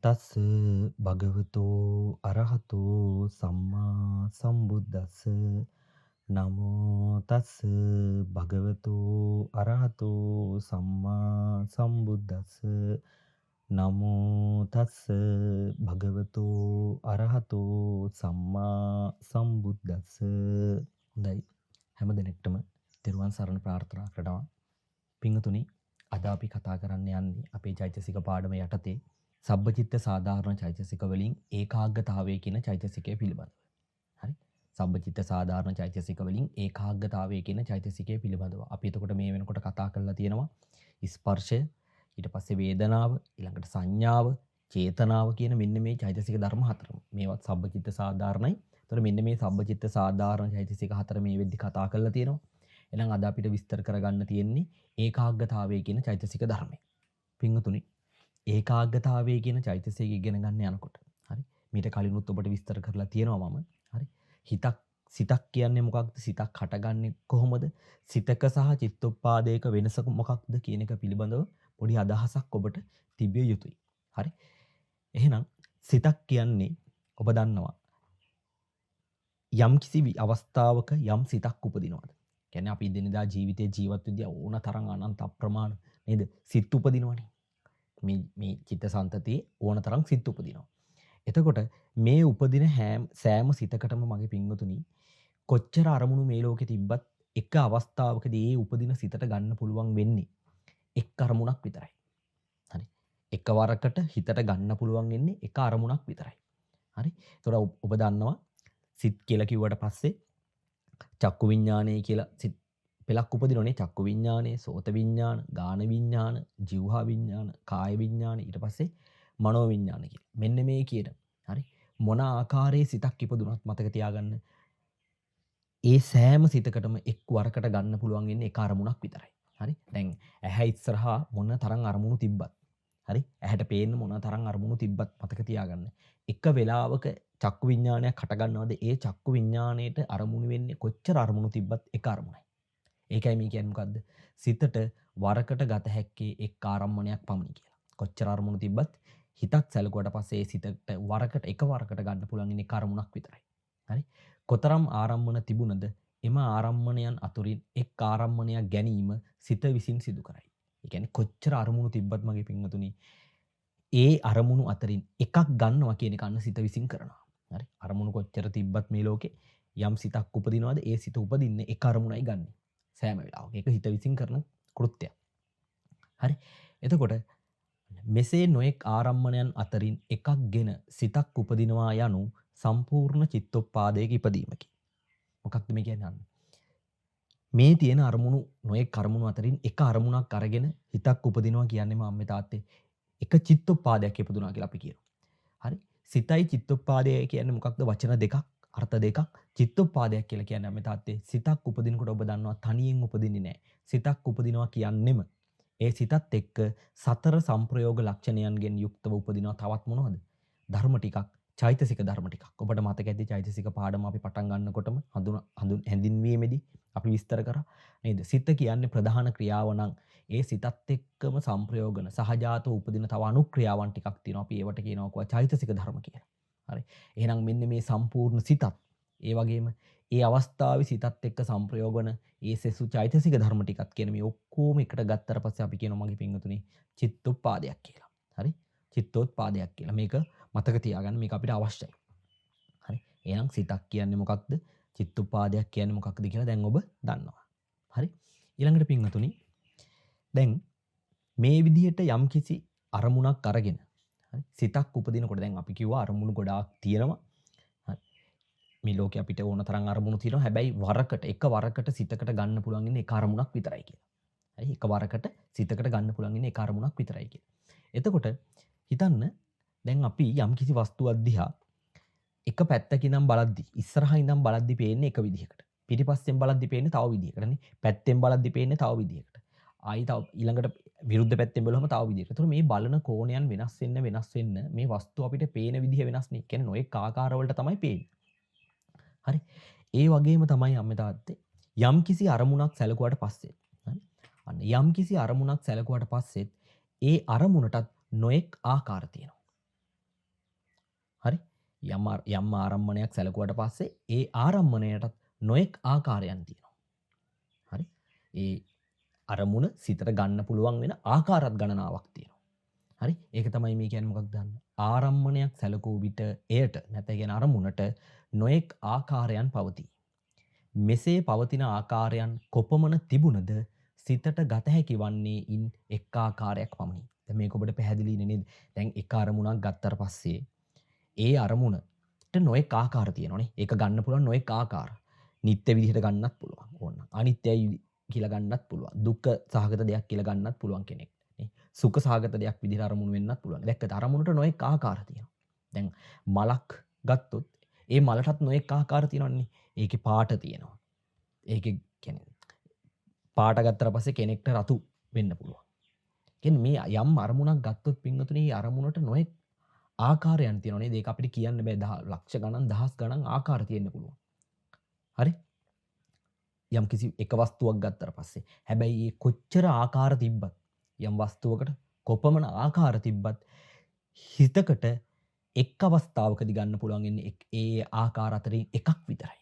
තස්ස භගවතෝ අරහතෝ සම්මා සම්බුද්දස්ස නමෝ තස්ස භගවතෝ අරහතෝ සම්මා සම්බුද්දස්ස නමෝ තස්ස භගවතෝ අරහතෝ සම්මා සම්බුද්දස්ස. හොඳයි, හැම දිනෙකටම තෙරුවන් සරණ ප්‍රාර්ථනා කරනවා. පිංගුතුනි, අද අපි කතා කරන්න යන්නේ අපේ චෛතසික පාඩම යටතේ සබ්බචිත්ත සාධාරණ චෛතසික වලින් ඒකාග්‍රතාවය කියන චෛතසිකය පිළිබඳව. හරි? සබ්බචිත්ත සාධාරණ චෛතසික වලින් ඒකාග්‍රතාවය කියන චෛතසිකය පිළිබඳව. අපි එතකොට මේ වෙනකොට කතා කරලා තියෙනවා ස්පර්ශය, ඊට පස්සේ වේදනාව, ඊළඟට සංඥාව, චේතනාව කියන මෙන්න මේ චෛතසික ධර්ම හතරම. මේවත් සබ්බචිත්ත සාධාරණයි. එතකොට මෙන්න මේ සබ්බචිත්ත සාධාරණ චෛතසික හතර මේ වෙද්දි කතා කරලා තියෙනවා. එහෙනම් අද අපිට විස්තර කරගන්න තියෙන්නේ ඒකාග්‍රතාවය කියන චෛතසික ධර්මය. පිංගුතුනි, ඒකාග්‍රතාවය කියන චෛතසිකය ඉගෙන ගන්න යනකොට, හරි, මීට කලිනුත් ඔබට විස්තර කරලා තියෙනවා මම. හරි, සිතක් කියන්නේ මොකක්ද? සිතක් හටගන්නේ කොහොමද? සිතක සහ චිත්තෝපාදයක වෙනස මොකක්ද කියන එක පිළිබඳව පොඩි අදහසක් ඔබට තිබිය යුතුයි. හරි, එහෙනම් සිතක් කියන්නේ ඔබ දන්නවා යම් කිසි අවස්ථාවක යම් සිතක් උපදිනවද? කියන්නේ අපි දිනදා ජීවිතයේ ජීවත් වෙද්දී ඕන තරම් අනන්ත අප්‍රමාණ නේද සිත් උපදිනවනේ. මේ චිත්තසංතතියේ ඕන තරම් සිත් උපදිනවා. එතකොට මේ උපදින සෑම සිතකටම මගේ පිංගුතුනි, කොච්චර අරමුණු මේ ලෝකේ තිබ්බත් එක අවස්ථාවකදී ඒ උපදින සිතට ගන්න පුළුවන් වෙන්නේ එක් අරමුණක් විතරයි. හරි, එකවරකට හිතට ගන්න පුළුවන් වෙන්නේ එක අරමුණක් විතරයි. හරි, ඒතකොට ඔබ දන්නවා සිත් කියලා කිව්වට පස්සේ චක්කු විඤ්ඤාණය කියලා සිත් පෙලක් උපදිනෝනේ. චක්කු විඤ්ඤාණය, සෝත විඤ්ඤාණ, ගාන විඤ්ඤාණ, જીවහා විඤ්ඤාණ, කාය විඤ්ඤාණ, ඊට පස්සේ මනෝ විඤ්ඤාණ කියලා. මෙන්න මේ කියන, හරි, මොන ආකාරයේ සිතක් ඉපදුනත් මතක තියාගන්න, ඒ සෑම සිතකටම එක් වරකට ගන්න පුළුවන් වෙන්නේ එක අරමුණක් විතරයි. හරි, දැන් ඇහැ ඉස්සරහා මොන තරම් අරමුණු තිබ්බත්, හරි, ඇහැට පේන්න මොන තරම් අරමුණු තිබ්බත් මතක තියාගන්න, එක වෙලාවක චක්කු විඤ්ඤාණයක් හට ගන්නවද? ඒ චක්කු විඤ්ඤාණයට අරමුණු වෙන්නේ කොච්චර අරමුණු තිබ්බත් එක අරමුණයි. ඒකයි මේ කියන්නේ මොකද්ද? සිතට වරකට ගත හැක්කේ එක් ආරම්මණයක් පමණි කියලා. කොච්චර අරමුණු තිබ්බත් හිතක් සැලකුවට පස්සේ ඒ සිතට එකවරකට ගන්න පුළුවන් ඉන්නේ අරමුණක් විතරයි. හරි? කොතරම් ආරම්මන තිබුණද එම ආරම්මණයන් අතුරින් එක් ආරම්මණයක් ගැනීම සිත විසින් සිදු කරයි. ඒ කියන්නේ කොච්චර අරමුණු තිබ්බත් මගේ පින්වතුනි, ඒ අරමුණු අතරින් එකක් ගන්නවා කියන එක අන්න සිත විසින් කරනවා. හරි, අරමුණු කොච්චර තිබ්බත් මේ ලෝකේ යම් සිතක් උපදිනවද ඒ සිත උපදින්නේ එක අරමුණයි ගන්න. සෑම වෙලාවක ඒක හිත විසින් කරන කෘත්‍යයක්. හරි, එතකොට මෙසේ නොඑක් ආරම්මණයන් අතරින් එකක්ගෙන සිතක් උපදිනවා යනු සම්පූර්ණ චිත්තෝපාදයක ඉපදීමකි. මොකක්ද මේ කියන්නේ? මේ තියෙන අරමුණු නොඑක් අරමුණු අතරින් එක අරමුණක් අරගෙන හිතක් උපදිනවා කියන්නේ අම්මේ තාත්තේ එක චිත්තෝපාදයක් ඉපදුනා කියලා අපි කියනවා. හරි, සිතයි චිත්තෝපාදය කියන්නේ මොකක්ද? වචන දෙකක්, අර්ථ දෙකක්. චිත්තෝපාදයක් කියලා කියන්නේ අම්මේ තාත්තේ සිතක් උපදිනකොට ඔබ දන්නවා තනියෙන් උපදින්නේ නැහැ. සිතක් උපදිනවා කියන්නෙම ඒ සිතත් එක්ක සතර සංප්‍රයෝග ලක්ෂණයන්ගෙන් යුක්තව උපදිනවා. තවත් මොනවද? ධර්ම ටිකක්, චෛතසික ධර්ම ටිකක්. ඔබට මතක ඇති චෛතසික පාඩම අපි පටන් ගන්නකොටම හැඳින්වීමේදී අපි විස්තර කරා නේද? සිත කියන්නේ ප්‍රධාන ක්‍රියාව නම් ඒ සිතත් එක්කම සංප්‍රයෝගන සහජාතව උපදින තව අනුක්‍රියාවන් ටිකක් තියෙනවා. අපි ඒවට කියනවා චෛතසික ධර්ම කියලා. හරි. එහෙනම් මෙන්න මේ සම්පූර්ණ සිතත්, ඒ වගේම ඒ අවස්ථාවේ සිතත් එක්ක සංප්‍රයෝගන ඒ සෙසු චෛතසික ධර්ම ටිකක් කියන මේ ඔක්කොම එකට ගත්තට පස්සේ අපි කියනවා මගේ පින්වතුනි චිත්තෝපාදයක් කියලා. හරි? චිත්තෝත්පාදයක් කියලා. මේක මතක තියාගන්න, මේක අපිට අවශ්‍යයි. හරි? එහෙනම් සිතක් කියන්නේ මොකක්ද? චිත්තෝපාදයක් කියන්නේ මොකක්ද කියලා දැන් ඔබ දන්නවා. හරි? ඊළඟට පින්වතුනි, දැන් මේ විදිහට යම්කිසි අරමුණක් අරගෙන, හරි, සිතක් උපදිනකොට දැන් අපි කිව්වා අරමුණු ගොඩාක් තියෙනවා. හරි, මේ ලෝකේ අපිට ඕන තරම් අරමුණු තියෙනවා. හැබැයි එකවරකට සිතකට ගන්න පුළුවන් ඉන්නේ එක අරමුණක් විතරයි කියලා. හරි, එකවරකට සිතකට ගන්න පුළුවන් ඉන්නේ එක අරමුණක් විතරයි කියලා. එතකොට හිතන්න, දැන් අපි යම්කිසි වස්තුවක් දිහා එක පැත්තකින් නම් බලද්දි, ඉස්සරහා ඉඳන් බලද්දි පේන්නේ එක විදිහකට. පිටිපස්සෙන් බලද්දි පේන්නේ තව විදිහකටනේ. පැත්තෙන් බලද්දි පේන්නේ තව විදිහකට. ආයි තව ඊළඟට විරුද්ධ පැත්තෙන් බලුවම තව විදිහකට. ඒතර මේ බලන කෝණයන් වෙනස් වෙන්න මේ වස්තුව අපිට පේන විදිහ වෙනස් නේ. කියන්නේ නොඑක ආකාරවලට තමයි පේන්නේ. හරි. ඒ වගේම තමයි අම්මේ තාත්තේ යම්කිසි අරමුණක් සැලකුවාට පස්සේ, හරි, අන්න යම්කිසි අරමුණක් සැලකුවාට පස්සෙත් ඒ අරමුණටත් නොඑක් ආකාර තියෙනවා. හරි? යම් ආරම්මණයක් සැලකුවට පස්සේ ඒ ආරම්මණයටත් නොයෙක් ආකාරයන් තියෙනවා. හරි? ඒ අරමුණ සිතට ගන්න පුළුවන් වෙන ආකාරات ගණනාවක් තියෙනවා. හරි? ඒක තමයි මේ කියන්නේ මොකක්ද දන්න? ආරම්මණයක් සැලකූ විට එයට නැත්නම් කියන අරමුණට නොයෙක් ආකාරයන් පවතී. මෙසේ පවතින ආකාරයන් කොපමණ තිබුණද සිතට ගත හැකි වන්නේ ඉන් එක් ආකාරයක් පමණි. දැන් මේක ඔබට පැහැදිලි නේද? දැන් එක අරමුණක් ගත්තට පස්සේ ඒ අරමුණට නොයෙක් ආකාර තියෙනවානේ. ඒක ගන්න පුළුවන් නොයෙක් ආකාර. නිත්‍ය විදිහට ගන්නත් පුළුවන්. ඕන්න. අනිත්‍යයි කියලා ගන්නත් පුළුවන්. දුක්ඛ සහගත දෙයක් කියලා ගන්නත් පුළුවන් කෙනෙක්. නේ. සුඛ සහගත දෙයක් විදිහට අරමුණු වෙන්නත් පුළුවන්. දැක්කද? අරමුණට නොයෙක් ආකාර තියෙනවා. දැන් මලක් ගත්තොත් ඒ මලටත් නොයෙක් ආකාර තියෙනවනේ. ඒකේ පාට තියෙනවා. ඒකේ කියන්නේ පාට ගත්තට පස්සේ කෙනෙක්ට රතු වෙන්න පුළුවන්. කියන්නේ මේ යම් අරමුණක් ගත්තොත් පින්වතුනි මේ අරමුණට නොයෙක් ආකාරයන් තියෙනවා නේද? ඒක අපිට කියන්න බෑ ලක්ෂ ගණන් දහස් ගණන් ආකාර තියෙන්න පුළුවන්. හරි? යම් කිසි එක වස්තුවක් ගත්තට පස්සේ හැබැයි ඒ කොච්චර ආකාර තිබ්බත් යම් වස්තුවකට කොපමණ ආකාර තිබ්බත් හිතකට එක් අවස්ථාවකදී ගන්න පුළුවන් ඉන්නේ ඒ ආකාර අතරින් එකක් විතරයි.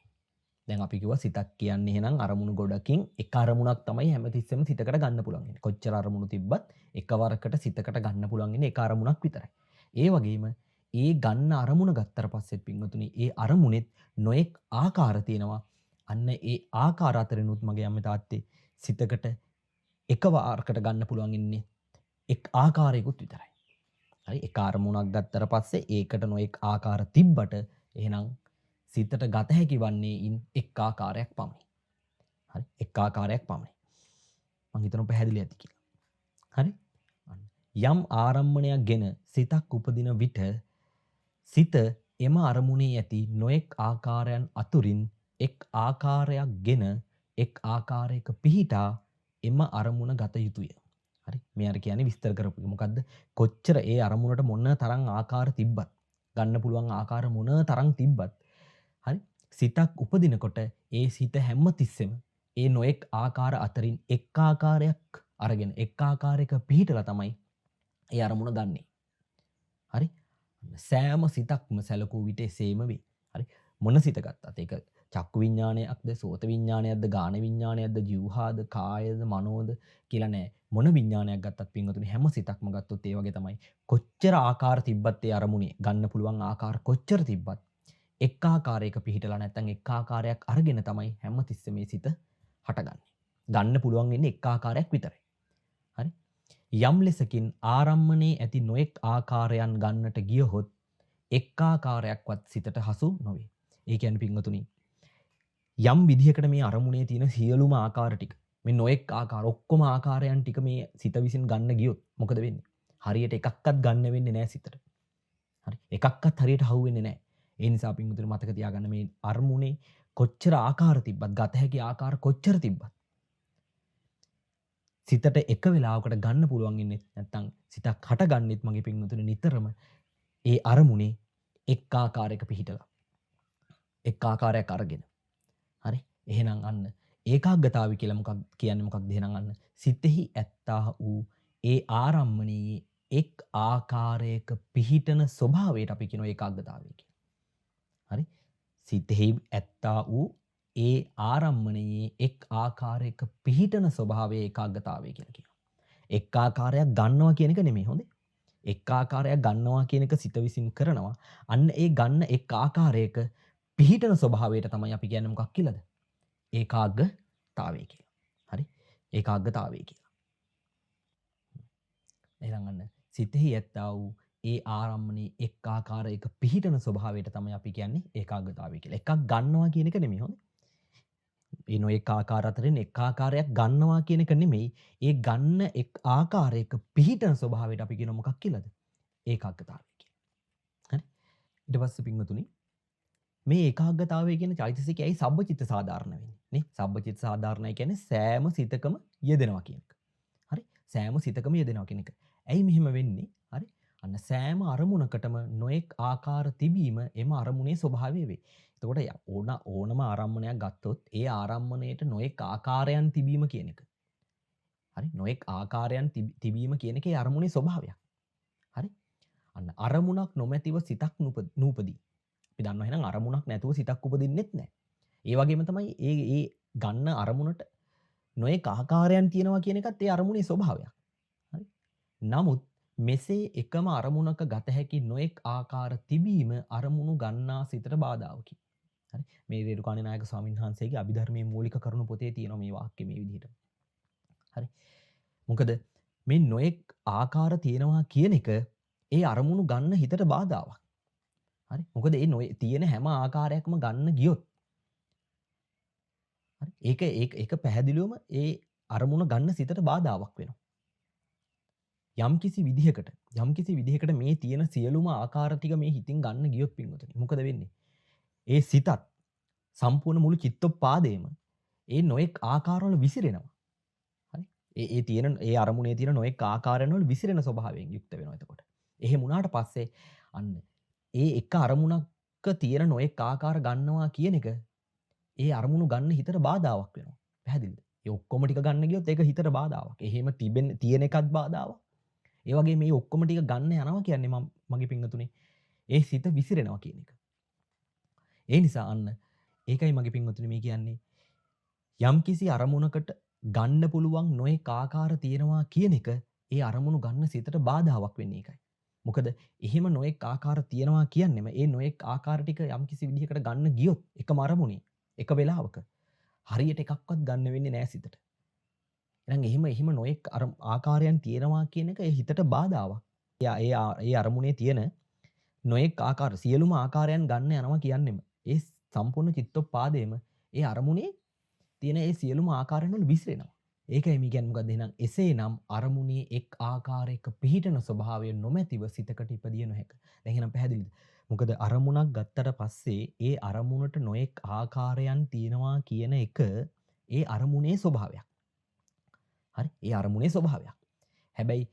දැන් අපි කිව්වා සිතක් කියන්නේ එහෙනම් අරමුණු ගොඩකින් එක අරමුණක් තමයි හැමතිස්සෙම සිතකට ගන්න පුළුවන් ඉන්නේ. කොච්චර අරමුණු තිබ්බත් එකවරකට සිතකට ගන්න පුළුවන් ඉන්නේ එක අරමුණක් විතරයි. ඒ වගේම ඒ ගන්න අරමුණ ගත්තට පස්සෙත් පින්වතුනි ඒ අරමුණෙත් නොඑක් ආකාර තියෙනවා. අන්න ඒ ආකාර අතරිනුත් මගේ අම්මේ තාත්තේ සිතකට එකවරකට ගන්න පුළුවන් ඉන්නේ එක් ආකාරයකුත් විතරයි. හරි? එක අරමුණක් ගත්තට පස්සේ ඒකට නොඑක් ආකාර තිබ්බට එහෙනම් සිතට ගත හැකි වන්නේ ඉන් එක් ආකාරයක් පමණි. හරි? එක් ආකාරයක් පමණි. මම හිතනවා පැහැදිලි ඇති කියලා. හරි? යම් ආරම්මණයක් ගෙන සිතක් උපදින විට සිත එම අරමුණේ ඇති නොඑක් ආකාරයන් අතුරින් එක් ආකාරයක් ගෙන එක් ආකාරයක පිහිටා එම අරමුණ ගත යුතුය. හරි? මේ අර කියන්නේ විස්තර කරපු මොකද්ද? කොච්චර ඒ අරමුණට මොන තරම් ආකාර තිබ්බත් ගන්න පුළුවන් ආකාර මොන තරම් තිබ්බත් හරි? සිතක් උපදිනකොට ඒ සිත හැම තිස්සෙම ඒ නොඑක් ආකාර අතරින් එක් ආකාරයක් අරගෙන එක් ආකාරයක පිහිටලා තමයි ඒ අරමුණ ගන්නෙ. හරි? සෑම සිතක්ම සැලකූ විට එසේම වේ. හරි? මොන සිත ගත්තත් ඒක චක්කු විඥානයක්ද සෝත විඥානයක්ද ගාන විඥානයක්ද ජීවහාද කායද මනෝද කියලා නෑ. මොන විඥානයක් ගත්තත් පින්වතුනි හැම සිතක්ම ගත්තොත් ඒ වගේ තමයි. කොච්චර ආකාර තිබ්බත් ඒ අරමුණේ ගන්න පුළුවන් ආකාර කොච්චර තිබ්බත් එක් ආකාරයක පිහිටලා නැත්නම් එක් ආකාරයක් අරගෙන තමයි හැම තිස්සෙම මේ සිත හටගන්නේ. ගන්න පුළුවන් වෙන්නේ එක් ආකාරයක් විතරයි. හරි? යම් ලෙසකින් ආරම්මණේ ඇති නොඑක් ආකාරයන් ගන්නට ගියහොත් එක් ආකාරයක්වත් සිතට හසු නොවේ. ඒ කියන්නේ පින්වතුනි යම් විදිහකට මේ අරමුණේ තියෙන සියලුම ආකාර ටික මේ නොඑක් ආකාර ඔක්කොම ආකාරයන් ටික මේ සිත විසින් ගන්න ගියොත් මොකද වෙන්නේ? හරියට එකක්වත් ගන්න වෙන්නේ නැහැ සිතට. හරි? එකක්වත් හරියට හවු වෙන්නේ නැහැ. ඒ නිසා පින්වතුනි මතක තියාගන්න මේ අරමුණේ කොච්චර ආකාර තිබ්බත් ගත හැකි ආකාර කොච්චර තිබ්බත් සිතට එක වෙලාවකට ගන්න පුළුවන් ඉන්නේ නැත්නම් සිතක් හටගන්නෙත් මගේ පින්වතුනි නිතරම ඒ අරමුණේ එක් ආකාරයක පිහිටලා එක් ආකාරයක් අරගෙන හරි එහෙනම් අන්න ඒකාග්‍රතාවය කියලා මොකක් කියන්නේ මොකක්ද එහෙනම් අන්න සිතෙහි ඇත්තා වූ ඒ ආරම්මණයේ එක් ආකාරයක පිහිටන ස්වභාවයට අපි කියනවා ඒකාග්‍රතාවය කියලා. හරි සිතෙහි ඇත්තා වූ ඒ ආරම්මණයේ එක් ආකාරයක පිහිටන ස්වභාවය ඒකාග්‍රතාවය කියලා කියනවා. එක් ආකාරයක් ගන්නවා කියන එක නෙමෙයි හොඳේ. එක් ආකාරයක් ගන්නවා කියන එක සිත විසින් කරනවා. අන්න ඒ ගන්න එක් ආකාරයක පිහිටන ස්වභාවයට තමයි අපි කියන්නේ මොකක් කියලාද? ඒකාග්‍රතාවය කියලා. හරි? ඒකාග්‍රතාවය කියලා. එහෙනම් අන්න සිතෙහි ඇත්තා වූ ඒ ආරම්මණයේ එක් ආකාරයක පිහිටන ස්වභාවයට තමයි අපි කියන්නේ ඒකාග්‍රතාවය කියලා. එකක් ගන්නවා කියන එක නෙමෙයි හොඳේ. ඒ නොඑක ආකාර අතරින් එක් ආකාරයක් ගන්නවා කියන එක නෙමෙයි. ඒ ගන්න එක් ආකාරයක පිහිටන ස්වභාවයට අපි කියන මොකක් කියලාද? ඒකාග්‍රතාවය කියලා. හරි? ඊට පස්සේ පින්වතුනි මේ ඒකාග්‍රතාවය කියන චෛතසිකයයි සබ්බචිත්ත සාධාරණ වෙන්නේ. නේ? සබ්බචිත්ත සාධාරණයි කියන්නේ සෑම සිතකම යෙදෙනවා කියන එක. හරි? සෑම සිතකම යෙදෙනවා කියන එක. ඇයි මෙහෙම වෙන්නේ? හරි? අන්න සෑම අරමුණකටම නොඑක් ආකාර තිබීම එම අරමුණේ ස්වභාවය වේ. එතකොට ඕනම ආරම්මණයක් ගත්තොත් ඒ ආරම්මණයට නොඑක් ආකාරයන් තිබීම කියන එක. හරි? නොඑක් ආකාරයන් තිබීම කියන එකේ අරමුණේ ස්වභාවයක්. හරි? අන්න අරමුණක් නොමැතිව සිතක් නූපදී. අපි දන්නවා එහෙනම් අරමුණක් නැතුව සිතක් උපදින්නෙත් නැහැ. ඒ වගේම තමයි ඒ ගන්න අරමුණට නොයෙක් ආකාරයන් තියෙනවා කියන එකත් ඒ අරමුණේ ස්වභාවයක්. හරි. නමුත් මෙසේ එකම අරමුණක ගත හැකි නොයෙක් ආකාර තිබීම අරමුණු ගන්නා සිතට බාධාවකි. හරි. මේ රේරුකාණේ නායක ස්වාමීන් වහන්සේගේ අභිධර්මයේ මූලික කරුණු පොතේ තියෙනවා මේ වාක්‍ය මේ විදිහට. හරි. මොකද මේ නොයෙක් ආකාර තියෙනවා කියන එක ඒ අරමුණු ගන්න හිතට බාධාවක්. හරි. මොකද ඒ තියෙන හැම ආකාරයක්ම ගන්න ගියොත් හරි. ඒක පැහැදිලිවම ඒ අරමුණ ගන්න සිතට බාධාවක් වෙනවා. යම්කිසි විදිහකට මේ තියෙන සියලුම ආකාර ටික මේ හිතින් ගන්න ගියොත් පින්වතුනි මොකද වෙන්නේ? ඒ සිතත් සම්පූර්ණ මුළු චිත්තෝපාදේම ඒ නොඑක් ආකාරවල විසිරෙනවා. හරි. ඒ තියෙන ඒ අරමුණේ තියෙන නොඑක් ආකාරයන් වල විසිරෙන ස්වභාවයෙන් යුක්ත වෙනවා එතකොට. එහෙම වුණාට පස්සේ අන්න ඒ එක අරමුණක තියෙන නොඑක් ආකාර ගන්නවා කියන එක ඒ අරමුණු ගන්න හිතට බාධාවක් වෙනවා. පැහැදිලිද? ඒ ඔක්කොම ටික ගන්න ගියොත් ඒක හිතට බාධාවක්. එහෙම තියෙන එකත් බාධාවක්. ඒ වගේ මේ ඔක්කොම ටික ගන්න යනවා කියන්නේ මගේ පින්වතුනි ඒ සිත විසිරෙනවා කියන එක. ඒ නිසා අන්න ඒකයි මගේ පින්වතුනි මේ කියන්නේ යම්කිසි අරමුණකට ගන්න පුළුවන් නොයෙක් ආකාර තියෙනවා කියන එක ඒ අරමුණු ගන්න සිතට බාධාවක් වෙන්නේ ඒකයි. මොකද එහෙම නොයෙක් ආකාර තියෙනවා කියන්නේම ඒ නොයෙක් ආකාර ටික යම්කිසි විදිහකට ගන්න ගියොත් එකම අරමුණේ එක වෙලාවක හරියට එකක්වත් ගන්න වෙන්නේ නැහැ සිතට. එහෙනම් එහෙම නොයෙක් ආකාරයන් තියෙනවා කියන එක ඒ හිතට බාධාවක්. ඒ අරමුණේ තියෙන නොයෙක් ආකාර සියලුම ආකාරයන් ගන්න යනවා කියන්නෙම ඒ සම්පූර්ණ චිත්තෝපාදේම ඒ අරමුණේ තියෙන ඒ සියලුම ආකාරයන් වල විසිරෙනවා. ඒකයි මේ කියන්නේ මොකද්ද එහෙනම් එසේනම් අරමුණේ එක් ආකාරයක පිහිටන ස්වභාවය නොමැතිව සිතකට ඉපදිය නොහැක. දැන් එහෙනම් පැහැදිලිද? මොකද අරමුණක් ගත්තට පස්සේ ඒ අරමුණට නොයෙක් ආකාරයන් තියෙනවා කියන එක ඒ අරමුණේ ස්වභාවයක්. හරි? ඒ අරමුණේ ස්වභාවයක්. හැබැයි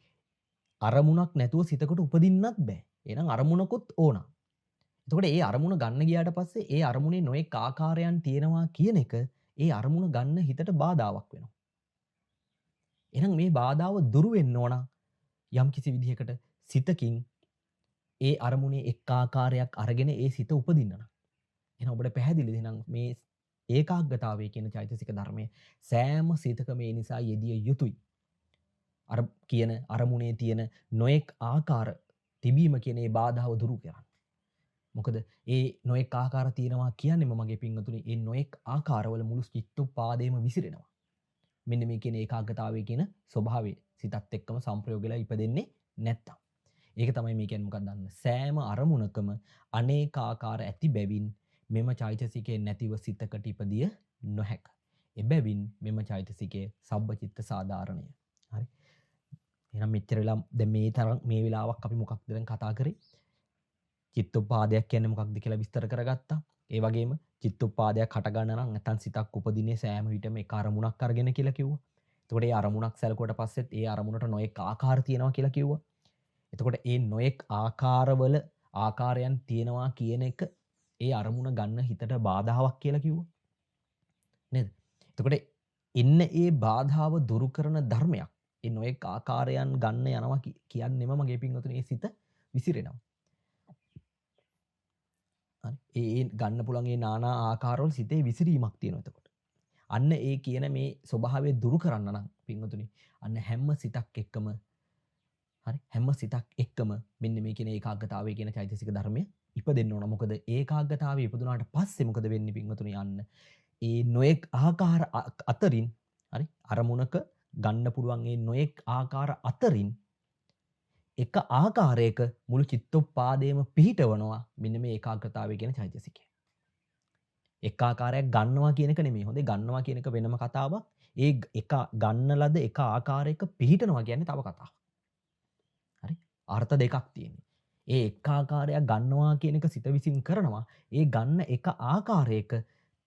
අරමුණක් නැතුව සිතකට උපදින්නත් බෑ. එහෙනම් අරමුණකුත් ඕන. එතකොට ඒ අරමුණ ගන්න ගියාට පස්සේ ඒ අරමුණේ නොයෙක් ආකාරයන් තියෙනවා කියන එක ඒ අරමුණ ගන්න හිතට බාධාවක් වෙනවා. එහෙනම් මේ බාධාව දුරු වෙන්න ඕන යම්කිසි විදිහකට සිතකින් ඒ අරමුණේ එක් ආකාරයක් අරගෙන ඒ සිත උපදින්න නම්. එහෙනම් ඔබට පැහැදිලිද එහෙනම් මේ ඒකාග්‍රතාවය කියන චෛතසික ධර්මය සෑම සිතකම ඒ නිසා යෙදිය යුතුයි. අර කියන අරමුණේ තියෙන නොයෙක් ආකාර තිබීම කියන ඒ බාධාව දුරු කරන්න. මොකද ඒ නොයෙක් ආකාර තියෙනවා කියන්නේම මගේ පින්වතුනි ඒ නොයෙක් ආකාරවල මුළු චිත්තෝපාදේම විසිරෙනවා. මෙන්න මේ කියන ඒකාග්‍රතාවය කියන ස්වභාවය සිතත් එක්කම සංප්‍රයෝග වෙලා ඉපදෙන්නේ නැත්තම්. ඒක තමයි මේ කියන්නේ මොකක්ද දන්න. සෑම අරමුණකම අනේකාකාර ඇති බැවින් මෙම චෛතසිකේ නැතිව සිතකට ඉපදිය නොහැක. එබැවින් මෙම චෛතසිකයේ සබ්බචිත්ත සාධාරණය. හරි. එහෙනම් මෙච්චර වෙලා දැන් මේ තරම් මේ වෙලාවක් අපි මොකක්ද දැන් කතා කරේ? චිත්තෝපාදයක් කියන්නේ මොකක්ද කියලා විස්තර කරගත්තා. ඒ වගේම චිත්තෝපාදයක් හට ගන්න නම් නැත්නම් සිතක් උපදින්නේ සෑම විටම එක අරමුණක් අරගෙන කියලා කිව්වා. එතකොට ඒ අරමුණක් සැලකුවට පස්සෙත් ඒ අරමුණට නොයෙක් ආකාර තියෙනවා කියලා කිව්වා. එතකොට ඒ නොයෙක් ආකාරවල ආකාරයන් තියෙනවා කියන එක ඒ අරමුණ ගන්න හිතට බාධාවක් කියලා කිව්වා. නේද? එතකොට එන්න ඒ බාධාව දුරු කරන ධර්මයක්. ඒ නොයෙක් ආකාරයන් ගන්න යනවා කියන්නේම මගේ පින්වතුනි ඒ සිත විසිරෙනවා. හරි. ඒ ගන්න පුළුවන් ඒ নানা ආකාරවල සිතේ විසිරීමක් තියෙනවා එතකොට. අන්න ඒ කියන මේ ස්වභාවය දුරු කරන්න නම් පින්වතුනි අන්න හැම සිතක් එක්කම හරි හැම සිතක් එක්කම මෙන්න මේ කියන ඒකාග්‍රතාවය කියන චෛතසික ධර්මය ඉපදෙන්න ඕන. මොකද ඒකාග්‍රතාවය ඉපදුනාට පස්සේ මොකද වෙන්නේ පින්වතුනි අන්න ඒ නොයෙක් ආකාර අතරින් හරි අරමුණක ගන්න පුළුවන් ඒ නොයෙක් ආකාර අතරින් එක ආකාරයක මුළු චිත්තෝපාදේම පිහිටවනවා මෙන්න මේ ඒකාග්‍රතාවය කියන චෛතසිකය. එක ආකාරයක් ගන්නවා කියන එක නෙමෙයි. හොඳේ ගන්නවා කියන එක වෙනම කතාවක්. ඒ එක ගන්න ලද එක ආකාරයක පිහිටනවා කියන්නේ තව කතාවක්. හරි? අර්ථ දෙකක් තියෙනවා. ඒ එක ආකාරයක් ගන්නවා කියන එක සිත විසින් කරනවා. ඒ ගන්න එක ආකාරයක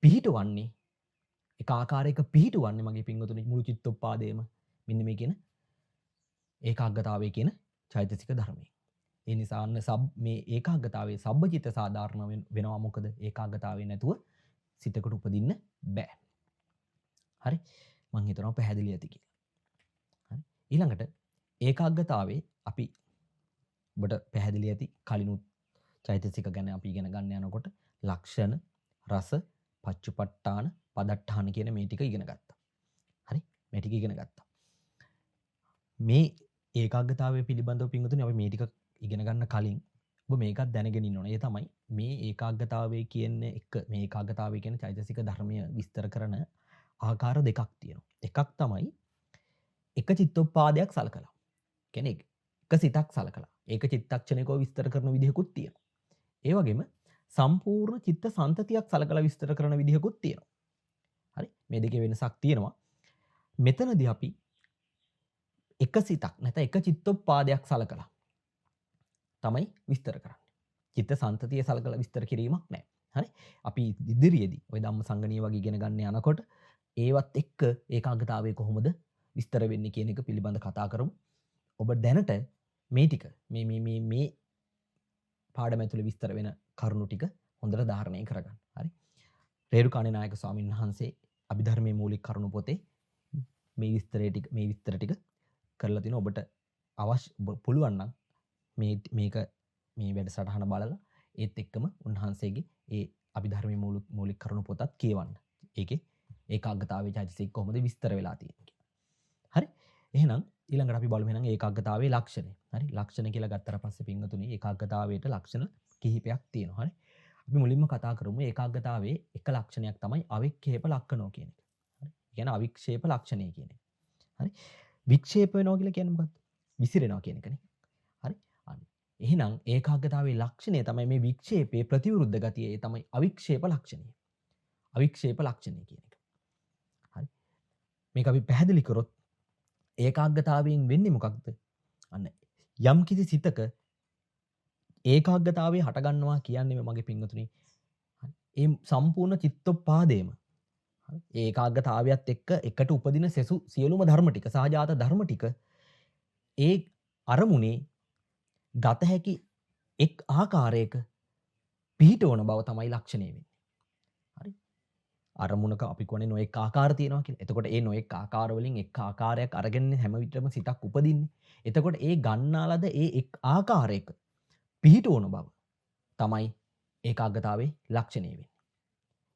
පිහිටවන්නේ එක ආකාරයක පිහිටවන්නේ මගේ පින්වතුනි මුළු චිත්තෝපාදේම මෙන්න මේ කියන ඒකාග්‍රතාවය කියන චෛතසික ධර්මය. ඒ නිසා අන්න මේ ඒකාග්‍රතාවයේ සබ්බචිත්ත සාධාරණ වෙනවා. මොකද ඒකාග්‍රතාවය නැතුව සිතකට උපදින්න බෑ. හරි? මම හිතනවා පැහැදිලි ඇති කියලා. හරි? ඊළඟට ඒකාග්‍රතාවයේ අපි ඔබට පැහැදිලි ඇති කලිනුත් චෛතසික ගැන අපි ඉගෙන ගන්න යනකොට ලක්ෂණ, රස, පච්චුපට්ඨාන, පදට්ඨාන කියන මේ ටික ඉගෙන ගත්තා. හරි? මේ ටික ඉගෙන ගත්තා. මේ ඒකාග්‍රතාවය පිළිබඳව පින්වතුනි අපි මේ ටික ඉගෙන ගන්න කලින් ඔබ මේකත් දැනගෙන ඉන්න ඕනේ. ඒ තමයි මේ ඒකාග්‍රතාවය කියන්නේ මේ ඒකාග්‍රතාවය කියන චෛතසික ධර්මය විස්තර කරන ආකාර දෙකක් තියෙනවා. එකක් තමයි එක චිත්තෝපාදයක් සලකලා. කියන්නේ එක සිතක් සලකලා. ඒක චිත්තක්ෂණයකව විස්තර කරන විදිහකුත් තියෙනවා. ඒ වගේම සම්පූර්ණ චිත්ත සන්තතියක් සලකලා විස්තර කරන විදිහකුත් තියෙනවා. හරි? මේ දෙකේ වෙනසක් තියෙනවා. මෙතනදී අපි එක සිතක් නැත්නම් එක චිත්තෝපාදයක් සලකලා තමයි විස්තර කරන්නේ. චිත්ත සන්තතිය සලකලා විස්තර කිරීමක් නැහැ. හරි? අපි ඉදිරියේදී ওই ධම්මසංගණීය වගේ ඉගෙන ගන්න යනකොට ඒවත් එක්ක ඒකාග්‍රතාවය කොහොමද විස්තර වෙන්නේ කියන එක පිළිබඳ කතා කරමු. ඔබ දැනට මේ ටික මේ පාඩම ඇතුලේ විස්තර වෙන කරුණු ටික හොඳට ධාරණය කරගන්න. හරි? රේරුකාණේ නායක ස්වාමීන් වහන්සේ අභිධර්මයේ මූලික කරුණු පොතේ මේ විස්තර ටික කරලා තිනවා. ඔබට අවශ්‍ය පුළුවන් නම් මේක මේ වැඩසටහන බලලා ඒත් එක්කම උන්වහන්සේගේ ඒ අභිධර්මයේ මූලික කරුණු පොතත් කියවන්න. ඒකේ ඒකාග්‍රතාවයේ චෛතසික කොහොමද විස්තර වෙලා තියෙන්නේ කියලා. හරි? එහෙනම් ඊළඟට අපි බලමු එහෙනම් ඒකාග්‍රතාවයේ ලක්ෂණ. හරි? ලක්ෂණ කියලා ගත්තට පස්සේ පින්වතුනි ඒකාග්‍රතාවයට ලක්ෂණ කිහිපයක් තියෙනවා. හරි? අපි මුලින්ම කතා කරමු ඒකාග්‍රතාවයේ එක ලක්ෂණයක් තමයි අවික්ෂේප ලක්ෂණෝ කියන එක. හරි? ඒ කියන්නේ අවික්ෂේප ලක්ෂණය කියන එක. හරි? වික්ෂේප වෙනවා කියලා කියන්නේ මොකක්ද? විසිරෙනවා කියන එකනේ. හරි? අන්න. එහෙනම් ඒකාග්‍රතාවයේ ලක්ෂණය තමයි මේ වික්ෂේපයේ ප්‍රතිවිරුද්ධ ගතිය. ඒ තමයි අවික්ෂේප ලක්ෂණය. අවික්ෂේප ලක්ෂණය කියන එක. හරි? මේක අපි පැහැදිලි කරොත් ඒකාග්‍රතාවයෙන් වෙන්නේ මොකක්ද? අන්න යම් කිසි සිතක ඒකාග්‍රතාවය හටගන්නවා කියන්නේ මගේ පින්වතුනි. ඒ සම්පූර්ණ චිත්තෝපාදේම ඒකාග්‍රතාවයත් එක්ක එකට උපදින සියලුම ධර්ම ටික සහජාත ධර්ම ටික ඒ අරමුණේ ගත හැකි එක් ආකාරයක පිහිටවන බව තමයි ලක්ෂණය වෙන්නේ. හරි? අරමුණක අපි කියන්නේ නොඑක ආකාර තියෙනවා කියලා. එතකොට ඒ නොඑක ආකාර වලින් එක් ආකාරයක් අරගෙන හැම විටම සිතක් උපදින්නේ. එතකොට ඒ ගන්නාලද ඒ එක් ආකාරයක පිහිටවන බව තමයි ඒකාග්‍රතාවයේ ලක්ෂණය වෙන්නේ.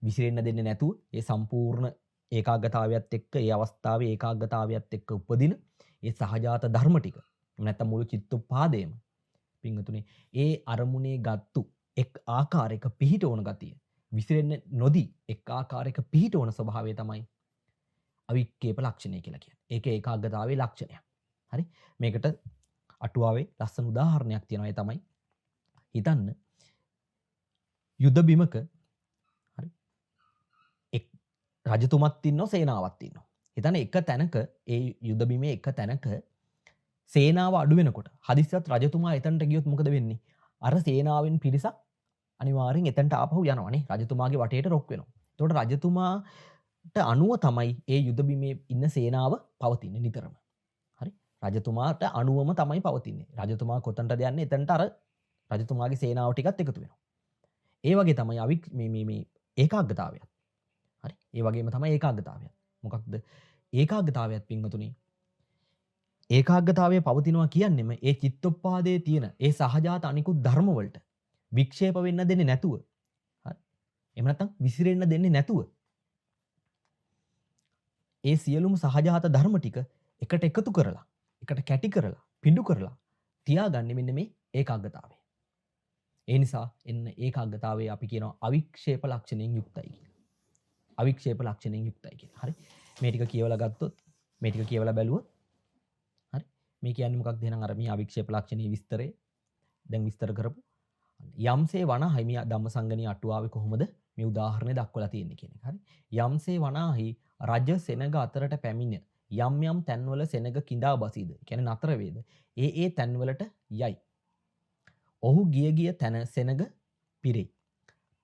විසිරෙන්න දෙන්නේ නැතුව ඒ සම්පූර්ණ ඒකාග්‍රතාවයත් එක්ක ඒ අවස්ථාවේ ඒකාග්‍රතාවයත් එක්ක උපදින ඒ සහජාත ධර්ම ටික නැත්නම් මුළු චිත්තෝපාදයම පින්වතුනි ඒ අරමුණේ ගත්තු එක් ආකාරයක පිහිටවන ගතිය විසිරෙන්න නොදී එක් ආකාරයක පිහිටවන ස්වභාවය තමයි අවික්ෂේප ලක්ෂණය කියලා කියන්නේ. ඒක ඒකාග්‍රතාවයේ ලක්ෂණයක්. හරි? මේකට අටුවාවේ ලස්සන උදාහරණයක් තියෙනවා. ඒ තමයි හිතන්න යුද බිමක හරි එක් රජතුමත් ඉන්නවා සේනාවක් ඉන්නවා. හිතන්න එක තැනක ඒ යුද බිමේ එක තැනක සේනාව අඩු වෙනකොට හදිස්සියත් රජතුමා එතනට ගියොත් මොකද වෙන්නේ? අර සේනාවෙන් පිරිසක් අනිවාර්යෙන් එතනට ආපහු යනවානේ. රජතුමාගේ වටේට රොක් වෙනවා. එතකොට රජතුමාට අනුව තමයි ඒ යුද බිමේ ඉන්න සේනාව පවතින්නේ නිතරම. හරි? රජතුමාට අනුවම තමයි පවතින්නේ. රජතුමා කොතනටද යන්නේ? එතනට අර රජතුමාගේ සේනාව ටිකත් එකතු වෙනවා. ඒ වගේ තමයි මේ ඒකාග්‍රතාවයත්. හරි? ඒ වගේම තමයි ඒකාග්‍රතාවයත්. මොකක්ද? ඒකාග්‍රතාවයත් පින්වතුනි ඒකාග්‍රතාවය පවතිනවා කියන්නේම ඒ චිත්තෝපාදයේ තියෙන ඒ සහජාත අනිකුත් ධර්ම වලට වික්ෂේප වෙන්න දෙන්නේ නැතුව හරි එහෙම නැත්නම් විසිරෙන්න දෙන්නේ නැතුව ඒ සියලුම සහජාත ධර්ම ටික එකට එකතු කරලා එකට කැටි කරලා පිඬු කරලා තියාගන්නේ මෙන්න මේ ඒකාග්‍රතාවය. ඒ නිසා එන්න ඒකාග්‍රතාවයේ අපි කියනවා අවික්ෂේප ලක්ෂණයෙන් යුක්තයි කියලා. අවික්ෂේප ලක්ෂණයෙන් යුක්තයි කියලා. හරි? මේ ටික කියවලා ගත්තොත් මේ ටික කියවලා බැලුවොත් මේ කියන්නේ මොකක්ද එහෙනම් අර මේ අවික්ෂේප ලක්ෂණයේ විස්තරේ දැන් විස්තර කරපු යම්සේ වනාහි මේ ධම්මසංගණී අටුවාවේ කොහොමද මේ උදාහරණය දක්වලා තියෙන්නේ කියන එක. හරි. යම්සේ වනාහි රජ සෙනග අතරට පැමිණ යම් යම් තැන්වල සෙනග කිඳා බසීද. කියන්නේ නතර වේද. ඒ තැන්වලට යයි. ඔහු ගිය තැන සෙනග පිරේ.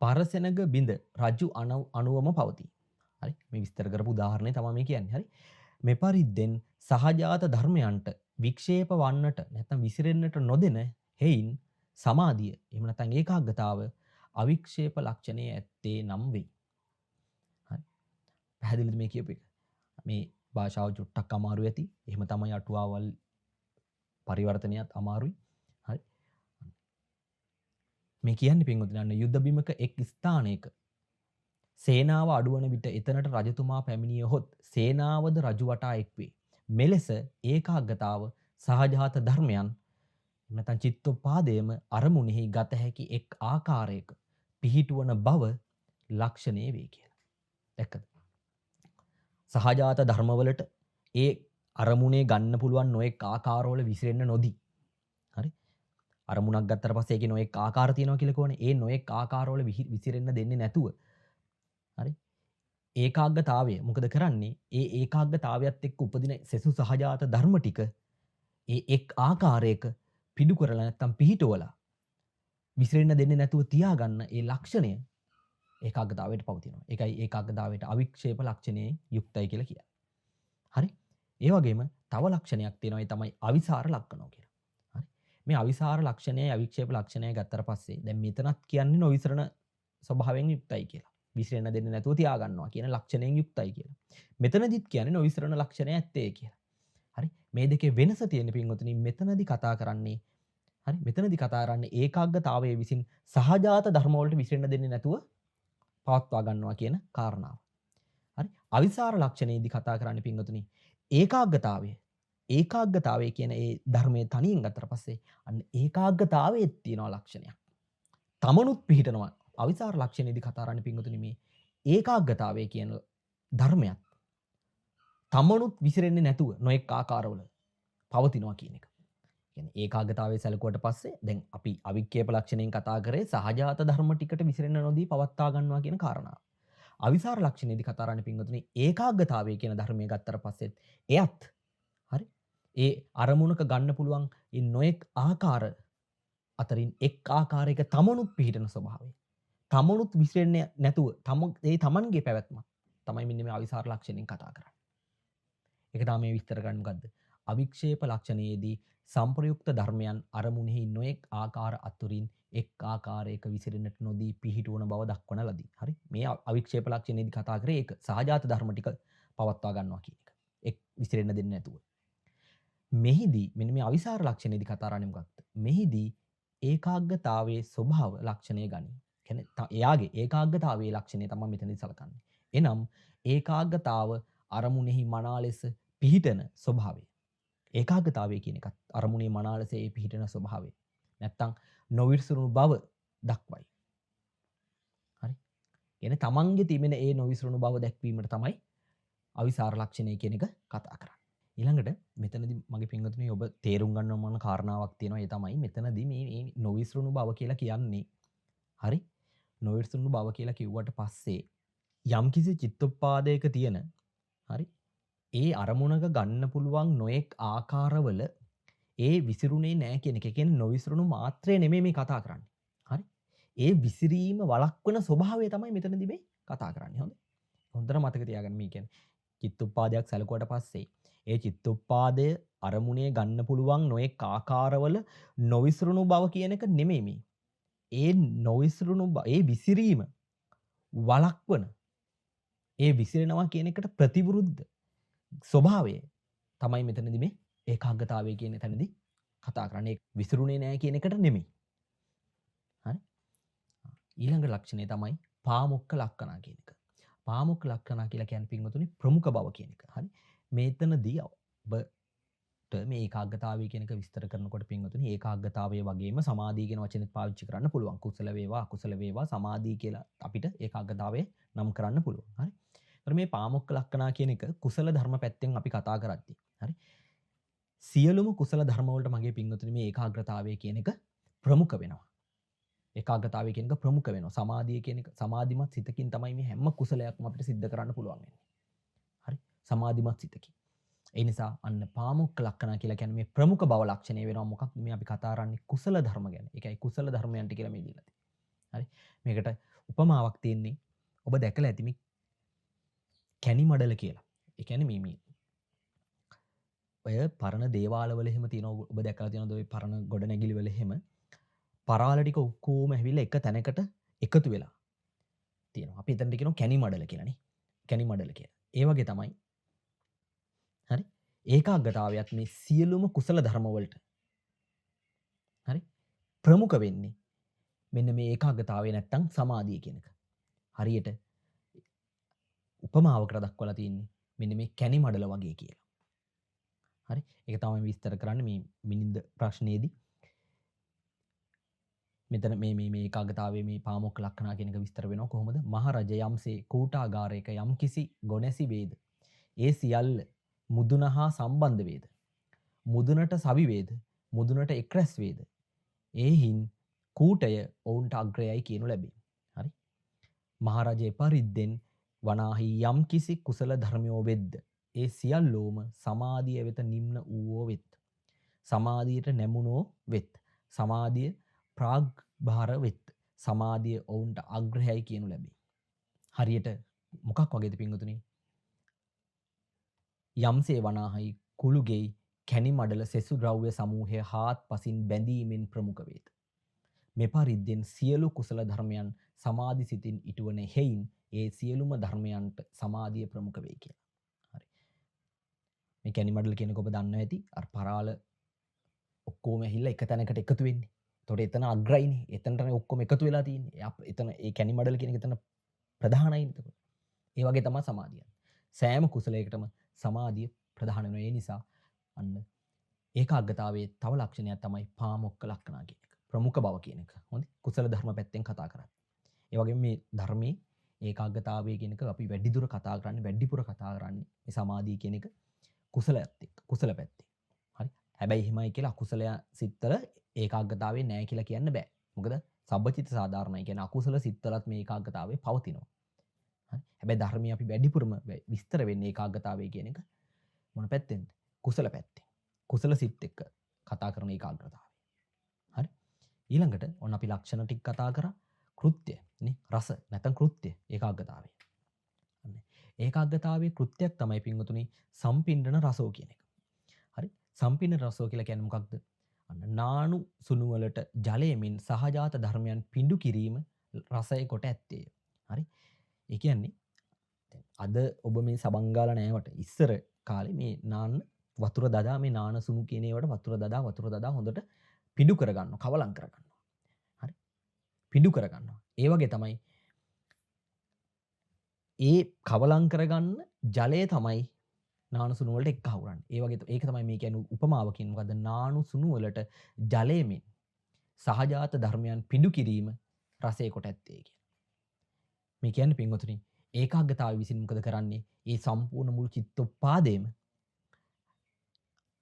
පරසෙනග බිඳ රජු අනුවම පවතී. හරි. මේ විස්තර කරපු උදාහරණය තමයි මේ කියන්නේ. හරි. මේ පරිද්දෙන් සහජාත ධර්මයන්ට වික්ෂේප වන්නට නැත්නම් විසිරෙන්නට නොදෙන හේයින් සමාධිය එහෙම නැත්නම් ඒකාග්‍රතාව අවික්ෂේප ලක්ෂණයේ ඇත්තේ නම් වෙයි. හරි. පැහැදිලිද මේ කියපු එක? මේ භාෂාව චුට්ටක් අමාරු ඇති. එහෙම තමයි අටුවාවල් පරිවර්තනයත් අමාරුයි. හරි. මේ කියන්නේ පින්වතුනි අන්න යුද්ධ බිමක එක් ස්ථානයක සේනාව අඩුවන විට එතනට රජතුමා පැමිණියහොත් සේනාවද රජු වටා එක්වේ. මෙලෙස ඒකාග්‍රතාව සහජාත ධර්මයන් නැත්නම් චිත්තෝපාදයම අරමුණෙහි ගත හැකි එක් ආකාරයක පිහිටුවන බව ලක්ෂණය වේ කියලා. දැක්කද? සහජාත ධර්මවලට ඒ අරමුණේ ගන්න පුළුවන් නොඑක් ආකාරවල විසිරෙන්න නොදී. හරි? අරමුණක් ගත්තට පස්සේ ඒකේ නොඑක් ආකාර තියෙනවා කියලා කොහොනේ. ඒ නොඑක් ආකාරවල විසිරෙන්න දෙන්නේ නැතුව. හරි? ඒකාග්‍රතාවය මොකද කරන්නේ? ඒ ඒකාග්‍රතාවයත් එක්ක උපදින සෙසු සහජාත ධර්ම ටික ඒ එක් ආකාරයක පිඩු කරලා නැත්තම් පිහිටවලා විසිරෙන්න දෙන්නේ නැතුව තියාගන්න ඒ ලක්ෂණය ඒකාග්‍රතාවයට පවතිනවා. ඒකයි ඒකාග්‍රතාවයට අවික්ෂේප ලක්ෂණයේ යුක්තයි කියලා කියන්නේ. හරි? ඒ වගේම තව ලක්ෂණයක් තියෙනවා ඒ තමයි අවිසාර ලක්ෂණෝ කියලා. හරි? මේ අවිසාර ලක්ෂණයයි අවික්ෂේප ලක්ෂණයයි ගත්තට පස්සේ දැන් මෙතනත් කියන්නේ නොවිසරණ ස්වභාවයෙන් යුක්තයි කියලා. විසිරෙන්න දෙන්නේ නැතුව තියාගන්නවා කියන ලක්ෂණයෙන් යුක්තයි කියලා. මෙතනදිත් කියන්නේ නොවිසරණ ලක්ෂණය ඇත්තේ කියලා. හරි? මේ දෙකේ වෙනස තියෙන පින්වතුනි මෙතනදී කතා කරන්නේ හරි මෙතනදී කතා කරන්නේ ඒකාග්‍රතාවයේ විසින් සහජාත ධර්ම වලට විසිරෙන්න දෙන්නේ නැතුව පවත්වා ගන්නවා කියන කාරණාව. හරි? අවිසාර ලක්ෂණයේදී කතා කරන්නේ පින්වතුනි ඒකාග්‍රතාවය කියන ඒ ධර්මයේ තනියෙන් ගත්තට පස්සේ අන්න ඒකාග්‍රතාවයේ තියෙන ලක්ෂණයක්. තමනුත් පිහිටනවා. අවිසාර ලක්ෂණයේදී කතා කරන්නේ පින්වතුනි මේ ඒකාග්‍රතාවය කියන ධර්මයක් තමනුත් විසිරෙන්නේ නැතුව නොඑක් ආකාරවල පවතිනවා කියන එක. කියන්නේ ඒකාග්‍රතාවයේ සැලකුවට පස්සේ දැන් අපි අවික්කේප ලක්ෂණයෙන් කතා කරේ සහජාත ධර්ම ටිකට විසිරෙන්න නොදී පවත්වා ගන්නවා කියන කාරණාව. අවිසාර ලක්ෂණයේදී කතා කරන්නේ පින්වතුනි ඒකාග්‍රතාවය කියන ධර්මය ගත්තට පස්සෙත් එයත් හරි ඒ අරමුණක ගන්න පුළුවන් ඒ නොඑක් ආකාර අතරින් එක් ආකාරයක තමනුත් පිහිටන ස්වභාවය. තමනුත් විසිරෙන්නේ නැතුව ඒ තමන්ගේ පැවැත්ම තමයි මෙන්න මේ අවිසාර ලක්ෂණයෙන් කතා කරන්නේ. ඒක තමයි මේ විස්තර කරන්නේ මොකද්ද? අවික්ෂේප ලක්ෂණයේදී සම්ප්‍රයුක්ත ධර්මයන් අරමුණෙහි නොඑක් ආකාර අතුරින් එක් ආකාරයක විසිරෙන්නට නොදී පිහිටුවන බව දක්වන ලදී. හරි? මේ අවික්ෂේප ලක්ෂණයේදී කතා කරේ ඒක සහජාත ධර්ම ටික පවත්වා ගන්නවා කියන එක. එක් විසිරෙන්න දෙන්නේ නැතුව. මෙහිදී මෙන්න මේ අවිසාර ලක්ෂණයේදී කතා කරන්නේ මොකක්ද? මෙහිදී ඒකාග්‍රතාවයේ ස්වභාව ලක්ෂණය ගනී. කියන්නේ එයාගේ ඒකාග්‍රතාවයේ ලක්ෂණය තමයි මෙතනදී සලකන්නේ. එනම් ඒකාග්‍රතාව අරමුණෙහි මනා ලෙස පිහිටන ස්වභාවය. ඒකාග්‍රතාවය කියන එකත් අරමුණේ මනා ලෙස ඒ පිහිටන ස්වභාවය. නැත්තම් නොවිසිරුණු බව දක්වයි. හරි? කියන්නේ තමන්ගේ තිබෙන ඒ නොවිසිරුණු බව දැක්වීමට තමයි අවිසාර ලක්ෂණය කියන එක කතා කරන්නේ. ඊළඟට මෙතනදී මගේ පින්වතුනි ඔබ තේරුම් ගන්න ඕන කාරණාවක් තියෙනවා. ඒ තමයි මෙතනදී මේ නොවිසිරුණු බව කියලා කියන්නේ. හරි? නොවිසිරුණු බව කියලා කිව්වට පස්සේ යම්කිසි චිත්තෝපාදයක තියෙන හරි ඒ අරමුණක ගන්න පුළුවන් නොඑක් ආකාරවල ඒ විසිරුණේ නැහැ කියන එක. කියන්නේ නොවිසිරුණු මාත්‍රය නෙමෙයි මේ කතා කරන්නේ. හරි? ඒ විසිරීම වළක්වන ස්වභාවය තමයි මෙතනදී මේ කතා කරන්නේ. හොඳට මතක තියාගන්න මේ කියන්නේ චිත්තෝපාදයක් සැලකුවට පස්සේ ඒ චිත්තෝපාදය අරමුණේ ගන්න පුළුවන් නොඑක් ආකාරවල නොවිසිරුණු බව කියන එක නෙමෙයි මේ. ඒ නොවිසිරුණු ඒ විසිරීම වළක්වන ඒ විසිරෙනවා කියන එකට ප්‍රතිවිරුද්ධ ස්වභාවය තමයි මෙතනදී මේ ඒකාග්‍රතාවය කියන තැනදී කතා කරන්නේ. විසිරුණේ නැහැ කියන එකට නෙමෙයි. හරි? ඊළඟ ලක්ෂණය තමයි පාමුක්ඛ ලක්ෂණ කියන එක. පාමුක්ඛ ලක්ෂණ කියලා කියන්නේ පින්වතුනි ප්‍රමුඛ බව කියන එක. හරි? මෙතනදී ඔබට මේ ඒකාග්‍රතාවය කියන එක විස්තර කරනකොට පින්වතුනි ඒකාග්‍රතාවය වගේම සමාධිය කියන වචනේත් පාවිච්චි කරන්න පුළුවන්. කුසල වේවා අකුසල වේවා සමාධිය කියලා අපිට ඒකාග්‍රතාවය නම් කරන්න පුළුවන්. හරි? ඒතර මේ පාමුක්ඛ ලක්ෂණ කියන එක කුසල ධර්ම පැත්තෙන් අපි කතා කරද්දී හරි සියලුම කුසල ධර්ම වලට මගේ පින්වතුනි මේ ඒකාග්‍රතාවය කියන එක ප්‍රමුඛ වෙනවා. ඒකාග්‍රතාවය කියන එක ප්‍රමුඛ වෙනවා. සමාධිය කියන එක සමාධිමත් සිතකින් තමයි මේ හැම කුසලයක්ම අපිට සිද්ධ කරන්න පුළුවන් වෙන්නේ. හරි? සමාධිමත් සිතකින්. ඒ නිසා අන්න පාමුක්ඛ ලක්ෂණ කියලා කියන්නේ මේ ප්‍රමුඛ බව ලක්ෂණය වෙනවා. මොකක්ද මේ අපි කතා කරන්නේ කුසල ධර්ම ගැන. ඒකයි කුසල ධර්මයන්ට කියලා මේ දීලා තියෙන්නේ. හරි? මේකට උපමාවක් තියෙන්නේ ඔබ දැකලා ඇති මේ කැණි මඩල කියලා. ඒ කියන්නේ මේ ඔය පරණ දේවාලවල එහෙම තියෙන ඔබ දැකලා තියෙනවද ඔය පරණ ගොඩනැගිලි වල එහෙම පරාල ටික ඔක්කොම ඇවිල්ලා එක තැනකට එකතු වෙලා තියෙනවා. අපි එතනට කියනවා කැණි මඩල කියලානේ. කැණි මඩල කියලා. ඒ වගේ තමයි. හරි? ඒකාග්‍රතාවයත් මේ සියලුම කුසල ධර්ම වලට හරි ප්‍රමුඛ වෙන්නේ මෙන්න මේ ඒකාග්‍රතාවය නැත්තම් සමාධිය කියන එක. හරියට උපමාවකට දක්වලා තියෙන්නේ මෙන්න මේ කැණි මඩල වගේ කියලා. හරි? ඒක තමයි විස්තර කරන්නේ මේ මිනින්ද ප්‍රශ්නයේදී. මෙතන මේ ඒකාග්‍රතාවයේ මේ පාමොක්ක ලක්ෂණා කියන එක විස්තර වෙනවා කොහොමද? මහරජ යම්සේ කූටාගාරයක යම්කිසි ගොනැසි වේද. ඒ සියල්ල මුදුන හා සම්බන්ධ වේද. මුදුනට සවි වේද. මුදුනට එක්රැස් වේද. ඒහින් කූටය ඔවුන්ට අග්‍රයයි කියනු ලැබේ. හරි? මහරජ එපරිද්දෙන් වනාහි යම්කිසි කුසල ධර්මයෝ වෙද්ද. ඒ සියල්ලෝම සමාධිය වෙත නිම්න වූවෝ වෙත්. සමාධියට නැමුණෝ වෙත්. සමාධිය ප්‍රාග්භාර වෙත්. සමාධිය ඔවුන්ට අග්‍රහයයි කියනු ලැබේ. හරියට මොකක් වගේද පින්වතුනි? යම්සේ වනාහි කුළුගෙයි කැණි මඩල සෙසු ද්‍රව්‍ය සමූහය හාත්පසින් බැඳීමෙන් ප්‍රමුඛ වේද. මෙපරිද්දෙන් සියලු කුසල ධර්මයන් සමාධි සිතින් ඉටුවන හේයින් ඒ සියලුම ධර්මයන්ට සමාධිය ප්‍රමුඛ වේ කියලා. හරි. මේ කැණි මඩල කියනක ඔබ දන්නවා ඇති. අර පරාල ඔක්කොම ඇහිල්ලා එක තැනකට එකතු වෙන්නේ. එතකොට එතන අග්‍රයිනේ. එතනටනේ ඔක්කොම එකතු වෙලා තියෙන්නේ. එතන ඒ කැණි මඩල කියන එක එතන ප්‍රධානයි එතකොට. ඒ වගේ තමයි සමාධිය. සෑම කුසලයකටම සමාධිය ප්‍රධාන වෙනවා. ඒ නිසා අන්න ඒකාග්‍රතාවයේ තව ලක්ෂණයක් තමයි පාමොක්ක ලක්ෂණා කියන එක. ප්‍රමුඛ බව කියන එක. හොඳයි. කුසල ධර්ම පැත්තෙන් කතා කරන්නේ. ඒ වගේම මේ ධර්මයේ ඒකාග්‍රතාවය කියන එක අපි වැඩිදුර කතා කරන්නේ, වැඩිපුර කතා කරන්නේ මේ සමාධිය කියන එක කුසලයත් එක්ක, කුසල පැත්තේ. හරි. හැබැයි එහෙමයි කියලා අකුසලය සිත්තල ඒකාග්‍රතාවේ නැහැ කියලා කියන්න බෑ. මොකද සබ්බචිත්ත සාධාරණයි කියන අකුසල සිත්තලත් මේ ඒකාග්‍රතාවේ පවතිනවා. හරි. හැබැයි ධර්මයේ අපි වැඩිපුරම විස්තර වෙන්නේ ඒකාග්‍රතාවය කියන එක මොන පැත්තෙන්ද? කුසල පැත්තෙන්. කුසල සිත් එක්ක කතා කරන ඒකාග්‍රතාවය. හරි. ඊළඟට ඔන්න අපි ලක්ෂණ ටික කතා කරා. කෘත්‍ය නේ රස නැත්නම් කෘත්‍ය ඒකාග්‍රතාවය. අන්න ඒකාග්‍රතාවයේ කෘත්‍යයක් තමයි පින්වතුනි සම්පින්ඩන රසෝ කියන එක. හරි. සම්පින්ඩන රසෝ කියලා කියන්නේ මොකක්ද? අන්න නානු සුණු වලට ජලයමින් සහජාත ධර්මයන් පිඬු කිරීම රසය කොට ඇත්තේය. හරි. ඒ කියන්නේ අද ඔබ මේ සබන් ගාලා නැවට ඉස්සර කාලේ මේ නාන්න වතුර දදා මේ නාන සුණු කියන ඒවට වතුර දදා හොඳට පිඬු කරගන්නවා, කවලම් කරගන්නවා. හරි. පිඬු කරගන්නවා. ඒ වගේ තමයි ඒ කවලම් කරගන්න ජලය තමයි නානු සුණු වලට එක්ක හවුරන්නේ. ඒ වගේ ඒක තමයි මේ කියන්නේ උපමාවකින් මොකද්ද? නානු සුණු වලට ජලයමින් සහජාත ධර්මයන් පිඬු කිරීම රසය කොට ඇත්තේ කියන. මේ කියන්නේ පින්වතුනි ඒකාග්‍රතාවය විසින් මොකද කරන්නේ? ඒ සම්පූර්ණ මුළු චිත්තෝපාදේම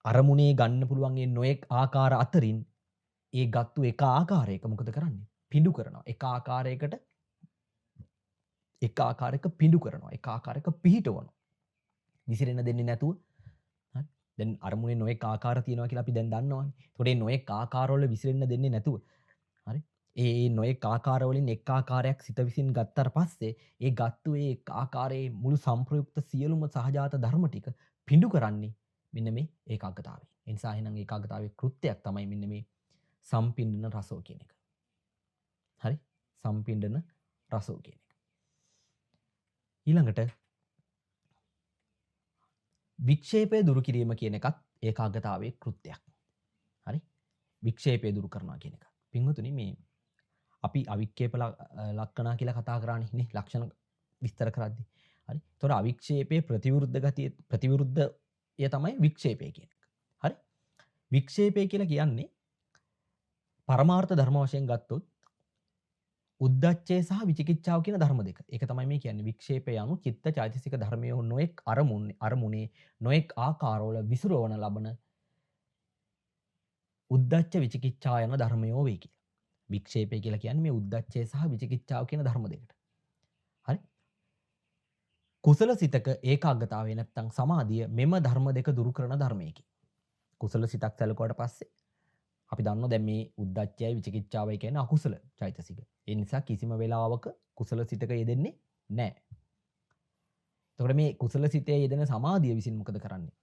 අරමුණේ ගන්න පුළුවන් ඒ නොයෙක් ආකාර අතරින් ඒ ගත්තු එක ආකාරයක මොකද කරන්නේ? පිඬු කරනවා. එක ආකාරයකට එක ආකාරයක පිඬු කරනවා. එක ආකාරයක පිහිටවනවා. විසිරෙන්න දෙන්නේ නැතුව. හරි. දැන් අරමුණේ නොයෙක් ආකාර තියෙනවා කියලා අපි දැන් දන්නවනේ. ඒතකොට මේ නොයෙක් ආකාරවල විසිරෙන්න දෙන්නේ නැතුව. හරි. ඒ නොයෙක් ආකාරවලින් එක් ආකාරයක් සිත විසින් ගත්තට පස්සේ ඒ ගත්තු ඒ එක් ආකාරයේ මුළු සංප්‍රයුක්ත සියලුම සහජාත ධර්ම ටික පිඬු කරන්නේ මෙන්න මේ ඒකාග්‍රතාවය. ඒ නිසා එහෙනම් ඒකාග්‍රතාවයේ කෘත්‍යයක් තමයි මෙන්න මේ සම්පින්ඩන රසෝ කියන එක. හරි? සම්පින්ඩන රසෝ කියන එක. ඊළඟට වික්ෂේපය දුරු කිරීම කියන එකත් ඒකාග්‍රතාවයේ කෘත්‍යයක්. හරි? වික්ෂේපය දුරු කරනවා කියන එක. පින්වතුනි මේ අපි අවික්ෂේප ලක්ෂණා කියලා කතා කරානේ නේ ලක්ෂණ විස්තර කරද්දී. හරි? ඒතකොට අවික්ෂේපයේ ප්‍රතිවිරුද්ධ ගතිය ප්‍රතිවිරුද්ධය තමයි වික්ෂේපය කියන එක. හරි? වික්ෂේපය කියලා කියන්නේ පරමාර්ථ ධර්ම වශයෙන් ගත්තොත් උද්දච්චය සහ විචිකිච්ඡාව කියන ධර්ම දෙක. ඒක තමයි මේ කියන්නේ වික්ෂේපය යනු චිත්ත චෛතසික ධර්මයේ නොඑක් අරමුණේ නොඑක් ආකාරවල විසුරවන ලබන උද්දච්ච විචිකිච්ඡා යන ධර්මයෝ වේ කියලා. වික්ෂේපය කියලා කියන්නේ මේ උද්දච්චය සහ විචිකිච්ඡාව කියන ධර්ම දෙකට. හරි? කුසල සිතක ඒකාග්‍රතාවය නැත්තම් සමාධිය මෙම ධර්ම දෙක දුරු කරන ධර්මයකි. කුසල සිතක් සැලකුවාට පස්සේ අපි දන්නවා දැන් මේ උද්දච්චයයි විචිකිච්ඡාවයි කියන්නේ අකුසල චෛතසික. ඒ නිසා කිසිම වෙලාවක කුසල සිතක යෙදෙන්නේ නැහැ. එතකොට මේ කුසල සිතේ යෙදෙන සමාධිය විසින් මොකද කරන්නේ?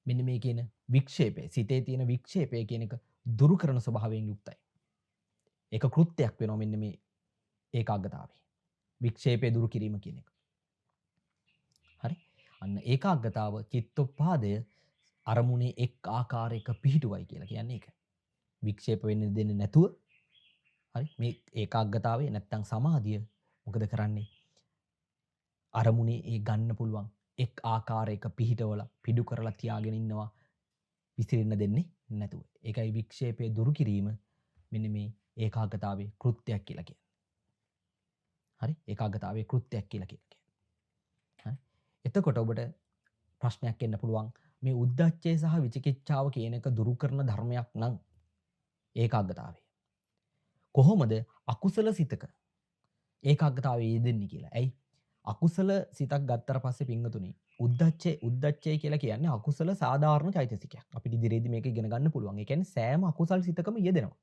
මෙන්න මේ කියන වික්ෂේපය, සිතේ තියෙන වික්ෂේපය කියන එක දුරු කරන ස්වභාවයෙන් යුක්තයි. ඒක කෘත්‍යයක් වෙනවා මෙන්න මේ ඒකාග්‍රතාවය. වික්ෂේපය දුරු කිරීම කියන එක. හරි? අන්න ඒකාග්‍රතාව චිත්තෝපාදය අරමුණේ එක් ආකාරයක පිහිටුවයි කියලා කියන්නේ ඒක. වික්ෂේප වෙන්න දෙන්නේ නැතුව හරි මේ ඒකාග්‍රතාවය නැත්තම් සමාධිය මොකද කරන්නේ? අරමුණේ ඒ ගන්න පුළුවන් එක් ආකාරයක පිහිටවල පිඩු කරලා තියාගෙන ඉන්නවා විසිරෙන්න දෙන්නේ නැතුව. ඒකයි වික්ෂේපය දුරු කිරීම මෙන්න මේ ඒකාග්‍රතාවයේ කෘත්‍යයක් කියලා කියන්නේ. හරි? ඒකාග්‍රතාවයේ කෘත්‍යයක් කියලා කියන්නේ. හරි? එතකොට ඔබට ප්‍රශ්නයක් එන්න පුළුවන් මේ උද්ධච්චය සහ විචිකිච්ඡාව කියන එක දුරු කරන ධර්මයක් නම් ඒකාග්‍රතාවය. කොහොමද අකුසල සිතක ඒකාග්‍රතාවය යෙදෙන්නේ කියලා. ඇයි? අකුසල සිතක් ගත්තට පස්සේ පින්වතුනි උද්ධච්චය කියලා කියන්නේ අකුසල සාධාරණ චෛතසිකයක්. අපිට ඉදිරියේදී මේක ඉගෙන ගන්න පුළුවන්. ඒ කියන්නේ සෑම අකුසල් සිතකම යෙදෙනවා.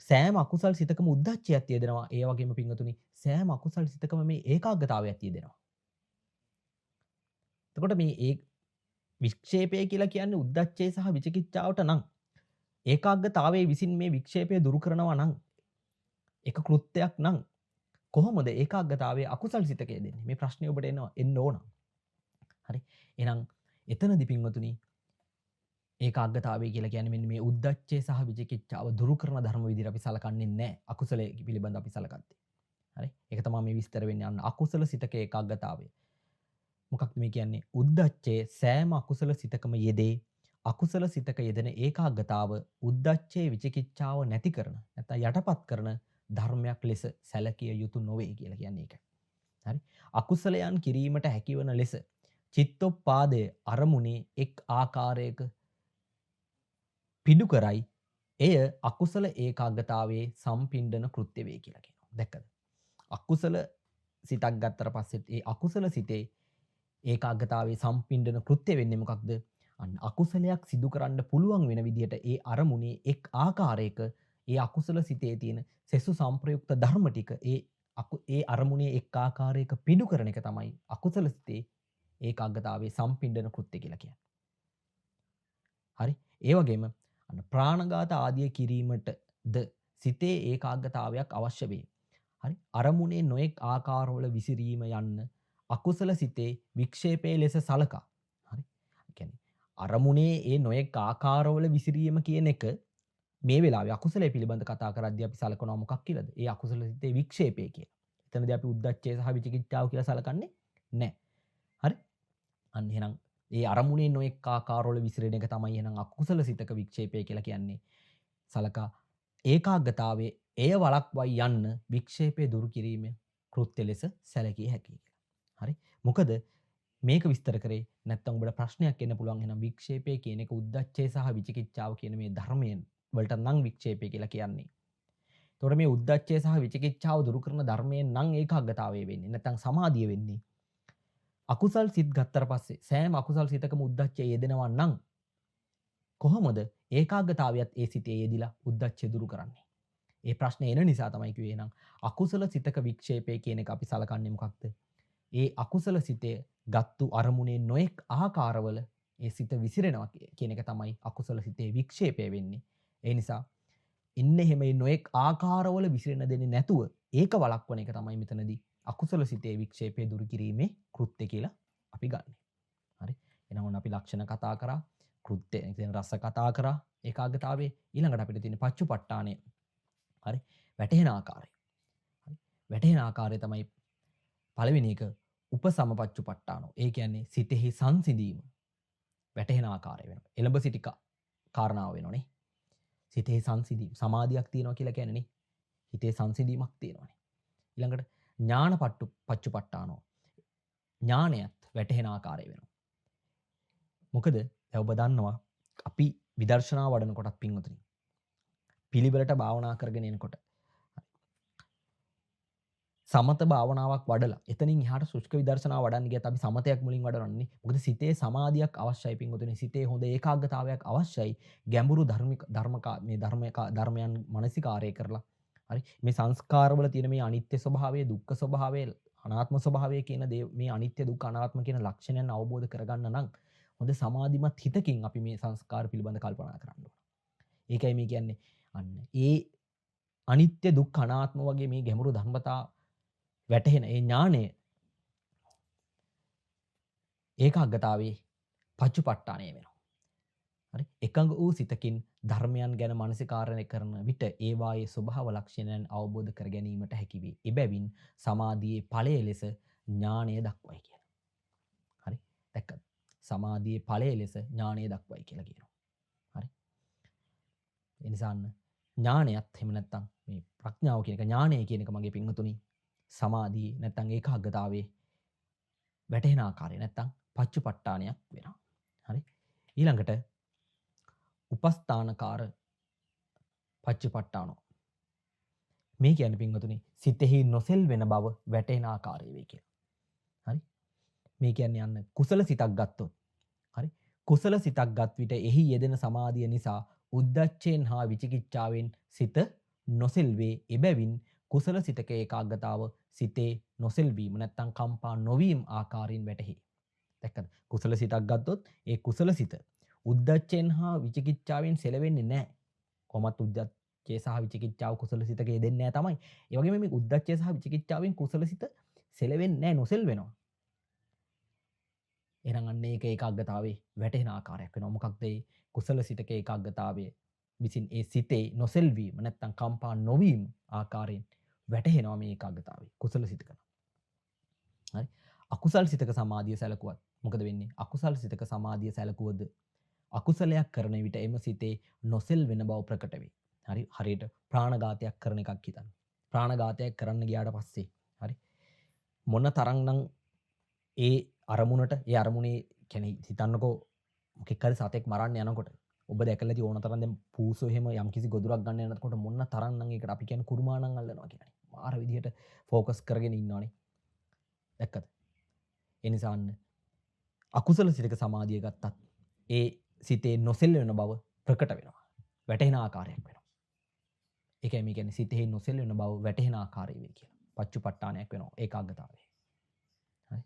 සෑම අකුසල් සිතකම උද්ධච්චයක් යෙදෙනවා. ඒ වගේම පින්වතුනි සෑම අකුසල් සිතකම මේ ඒකාග්‍රතාවයක් යෙදෙනවා. එතකොට මේ වික්ෂේපය කියලා කියන්නේ උද්ධච්චය සහ විචිකිච්ඡාවට නම් ඒකාග්‍රතාවයේ විසින් මේ වික්ෂේපය දුරු කරනවා නම් එක කෘත්‍යයක් නම් කොහොමද ඒකාග්‍රතාවයේ අකුසල් සිතක යෙදෙන්නේ? මේ ප්‍රශ්නේ ඔබට එන්න ඕන. හරි. එහෙනම් එතනදී පින්වතුනි ඒකාග්‍රතාවය කියලා කියන්නේ මෙන්න මේ උද්ධච්චය සහ විචිකිච්ඡාව දුරු කරන ධර්ම විදිහට අපි සලකන්නේ නැහැ. අකුසලයේ පිළිබඳ අපි සලකද්දී. හරි. ඒක තමයි මේ විස්තර වෙන්නේ අන්න අකුසල සිතක ඒකාග්‍රතාවය. මොකක්ද මේ කියන්නේ? උද්ධච්චයේ සෑම අකුසල සිතකම යෙදේ. අකුසල සිතක යෙදෙන ඒකාග්‍රතාව උද්ධච්චයේ විචිකිච්ඡාව නැති කරන නැත්නම් යටපත් කරන ධර්මයක් ලෙස සැලකිය යුතු නොවේ කියලා කියන්නේ ඒකයි. හරි. අකුසලයන් කිරීමට හැකිවන ලෙස චිත්තෝපාදයේ අරමුණේ එක් ආකාරයක පිඩු කරයි. එය අකුසල ඒකාග්‍රතාවයේ සම්පින්ඩන කෘත්‍ය වේ කියලා කියනවා. දැක්කද? අකුසල සිතක් ගත්තට පස්සෙත් ඒ අකුසල සිතේ ඒකාග්‍රතාවයේ සම්පින්ඩන කෘත්‍ය වෙන්නේ මොකක්ද? අන්න අකුසලයක් සිදු කරන්න පුළුවන් වෙන විදිහට ඒ අරමුණේ එක් ආකාරයක ඒ අකුසල සිතේ තියෙන සෙසු සංප්‍රයුක්ත ධර්ම ටික ඒ අරමුණේ එක් ආකාරයක පිඩු කරන එක තමයි අකුසල සිතේ ඒකාග්‍රතාවයේ සම්පින්ඩන කෘත්‍ය කියලා කියන්නේ. හරි. ඒ වගේම අන්න ප්‍රාණඝාත ආදිය කිරීමටද සිතේ ඒකාග්‍රතාවයක් අවශ්‍ය වේ. හරි. අරමුණේ නොඑක් ආකාරවල විසිරීම යන්න අකුසල සිතේ වික්ෂේපයේ ලෙස සලකා. හරි. ඒ කියන්නේ අරමුණේ ඒ නොඑක් ආකාරවල විසිරීම කියන එක මේ වෙලාවේ අකුසලයේ පිළිබඳ කතා කරද්දී අපි සලකනවා මොකක් කියලාද? ඒ අකුසල සිතේ වික්ෂේපය කියලා. එතනදී අපි උද්ධච්චය සහ විචිකිච්ඡාව කියලා සලකන්නේ නැහැ. හරි? අන්න එහෙනම් ඒ අරමුණේ නොඑක් ආකාරවල විසිරෙන එක තමයි එහෙනම් අකුසල සිතක වික්ෂේපය කියලා කියන්නේ. සලකා ඒකාග්‍රතාවයේ එය වළක්වයි යන්න වික්ෂේපය දුරු කිරීම කෘත්‍ය ලෙස සැලකිය හැකියි කියලා. හරි? මොකද මේක විස්තර කරේ නැත්නම් ඔබට ප්‍රශ්නයක් එන්න පුළුවන් එහෙනම් වික්ෂේපය කියන එක උද්ධච්චය සහ විචිකිච්ඡාව කියන මේ ධර්මයෙන් වලට නම් වික්ෂේපය කියලා කියන්නේ. එතකොට මේ උද්ධච්චය සහ විචිකිච්ඡාව දුරු කරන ධර්මයෙන් නම් ඒකාග්‍රතාවය වෙන්නේ. නැත්නම් සමාධිය වෙන්නේ. අකුසල් සිත් ගත්තට පස්සේ සෑම අකුසල් සිතකම උද්ධච්චය යෙදෙනවා නම් කොහොමද ඒකාග්‍රතාවයත් ඒ සිතේ යෙදිලා උද්ධච්චය දුරු කරන්නේ? ඒ ප්‍රශ්නේ එන නිසා තමයි කිව්වේ එහෙනම් අකුසල සිතක වික්ෂේපය කියන එක අපි සලකන්නේ මොකක්ද? ඒ අකුසල සිතේ ගත්තු අරමුණේ නොඑක් ආකාරවල ඒ සිත විසිරෙනවා කියන එක තමයි අකුසල සිතේ වික්ෂේපය වෙන්නේ. ඒ නිසා ඉන්නේ හැම නොඑක් ආකාරවල විසිරෙන්න දෙන්නේ නැතුව ඒක වළක්වන එක තමයි මෙතනදී අකුසල සිතේ වික්ෂේපය දුරු කිරීමේ කෘත්‍ය කියලා අපි ගන්නෙ. හරි. එහෙනම් ඔන්න අපි ලක්ෂණ කතා කරා, කෘත්‍ය කියන රස කතා කරා, ඒකාග්‍රතාවයේ ඊළඟට අපිට තියෙන පච්චුපට්ඨානය. හරි. වැටහෙන ආකාරය. හරි. වැටහෙන ආකාරය තමයි පළවෙනි එක උපසමපච්චුපට්ඨානෝ. ඒ කියන්නේ සිතෙහි සංසිඳීම. වැටහෙන ආකාරය වෙනවා. එළඹ සිටි කාරණාව වෙනෝනේ. සිතේ සංසිඳීම සමාධියක් තියෙනවා කියලා කියන්නේ නේ. හිතේ සංසිඳීමක් තියෙනවානේ. ඊළඟට ඥාන පච්චුපට්ඨානෝ. ඥානයත් වැටහෙන ආකාරය වෙනවා. මොකද දැන් ඔබ දන්නවා අපි විදර්ශනා වඩන කොටත් පින්වතුනි. පිළිවෙලට භාවනා කරගෙන එනකොට සමත භාවනාවක් වඩලා එතනින් එහාට සුෂ්ක විදර්ශනා වඩන්න ගියත් අපි සමතයක් මුලින් වඩනවානේ. මොකද සිතේ සමාධියක් අවශ්‍යයි පින්වතුනි. සිතේ හොඳ ඒකාග්‍රතාවයක් අවශ්‍යයි. ගැඹුරු ධර්මයන් මානසිකාරය කරලා. හරි. මේ සංස්කාරවල තියෙන මේ අනිත්‍ය ස්වභාවය, දුක්ඛ ස්වභාවය, අනාත්ම ස්වභාවය කියන මේ අනිත්‍ය දුක්ඛ අනාත්ම කියන ලක්ෂණයන් අවබෝධ කරගන්න නම් හොඳ සමාධිමත් හිතකින් අපි මේ සංස්කාර පිළිබඳ කල්පනා කරන්න ඕන. ඒකයි මේ කියන්නේ අන්න ඒ අනිත්‍ය දුක්ඛ අනාත්ම වගේ මේ ගැඹුරු ධර්මතා වැටහෙන ඒ ඥානය ඒකාග්‍රතාවයේ පච්චුපට්ඨානය වෙනවා. හරි එකඟ වූ සිතකින් ධර්මයන් ගැන මානසිකාරණය කරන විට ඒවායේ ස්වභාව ලක්ෂණයන් අවබෝධ කර ගැනීමට හැකි වේ. එබැවින් සමාධියේ ඵලය ලෙස ඥානය දක්වයි කියලා. හරි දැක්කද? සමාධියේ ඵලය ලෙස ඥානය දක්වයි කියලා කියනවා. හරි. ඒ නිසා ඥානයත් එහෙම නැත්නම් මේ ප්‍රඥාව කියන එක ඥානය කියන එක මගේ පින්වතුනි සමාධියේ නැත්නම් ඒකාග්‍රතාවයේ වැටෙන ආකාරය නැත්නම් පච්චුපට්ඨානයක් වෙනවා. හරි. ඊළඟට උපස්ථානකාර පච්චුපට්ඨානෝ. මේ කියන්නේ පින්වතුනි සිතෙහි නොසෙල් වෙන බව වැටෙන ආකාරය වේ කියලා. හරි. මේ කියන්නේ යන්න කුසල සිතක් ගත්තොත්. හරි. කුසල සිතක් ගත් විට එහි යෙදෙන සමාධිය නිසා උද්දච්චයෙන් හා විචිකිච්ඡාවෙන් සිත නොසෙල් වේ. එබැවින් කුසල සිතක ඒකාග්‍රතාව සිතේ නොසෙල් වීම නැත්නම් කම්පා නොවීම ආකාරයෙන් වැටහි. දැක්කද? කුසල සිතක් ගත්තොත් ඒ කුසල සිත උද්දච්චයෙන් හා විචිකිච්ඡාවෙන් සෙලවෙන්නේ නැහැ. කොහොමත් උද්දච්චය සහ විචිකිච්ඡාව කුසල සිතක යෙදෙන්නේ නැහැ තමයි. ඒ වගේම මේ උද්දච්චය සහ විචිකිච්ඡාවෙන් කුසල සිත සෙලවෙන්නේ නැහැ, නොසෙල් වෙනවා. එහෙනම් අන්න ඒක ඒකාග්‍රතාවේ වැටෙන ආකාරයක් වෙනවා. මොකක්ද ඒ කුසල සිතක ඒකාග්‍රතාවය විසින් ඒ සිතේ නොසෙල් වීම නැත්නම් කම්පා නොවීම ආකාරයෙන් වැටහෙනවා මේ ඒකාග්‍රතාවේ කුසල සිතක. හරි. අකුසල් සිතක සමාධිය සැලකුවත් මොකද වෙන්නේ? අකුසල් සිතක සමාධිය සැලකුවද අකුසලයක් කරන විට එම සිතේ නොසෙල් වෙන බව ප්‍රකට වේ. හරි. හරියට ප්‍රාණඝාතයක් කරන එකක් හිතන්න. ප්‍රාණඝාතයක් කරන්න ගියාට පස්සේ හරි මොන තරම්නම් ඒ අරමුණට ඒ අරමුණේ කියන්නේ හිතන්නකෝ මොකෙක් හරි සතෙක් මරන්න යනකොට ඔබ දැකලා ඇති ඕන තරම් දැන් පූසෝ එහෙම යම්කිසි ගොදුරක් ගන්න යනකොට මොන තරම්නම් ඒකට අපි කියන්නේ කුරුමානම් අල්ලනවා කියන්නේ. මාර විදිහට ફોකස් කරගෙන ඉන්නවනේ. දැක්කද? ඒ නිසා අකුසල සිතක සමාධිය ගත්තත් ඒ සිතේ නොසෙල් වෙන බව ප්‍රකට වෙනවා. වැටෙන ආකාරයක් වෙනවා. ඒකයි මේ කියන්නේ සිතේ නොසෙල් වෙන බව වැටෙන ආකාරය වේ කියලා. පච්චුපට්ඨානයක් වෙනවා ඒකාග්‍රතාවය. හරි.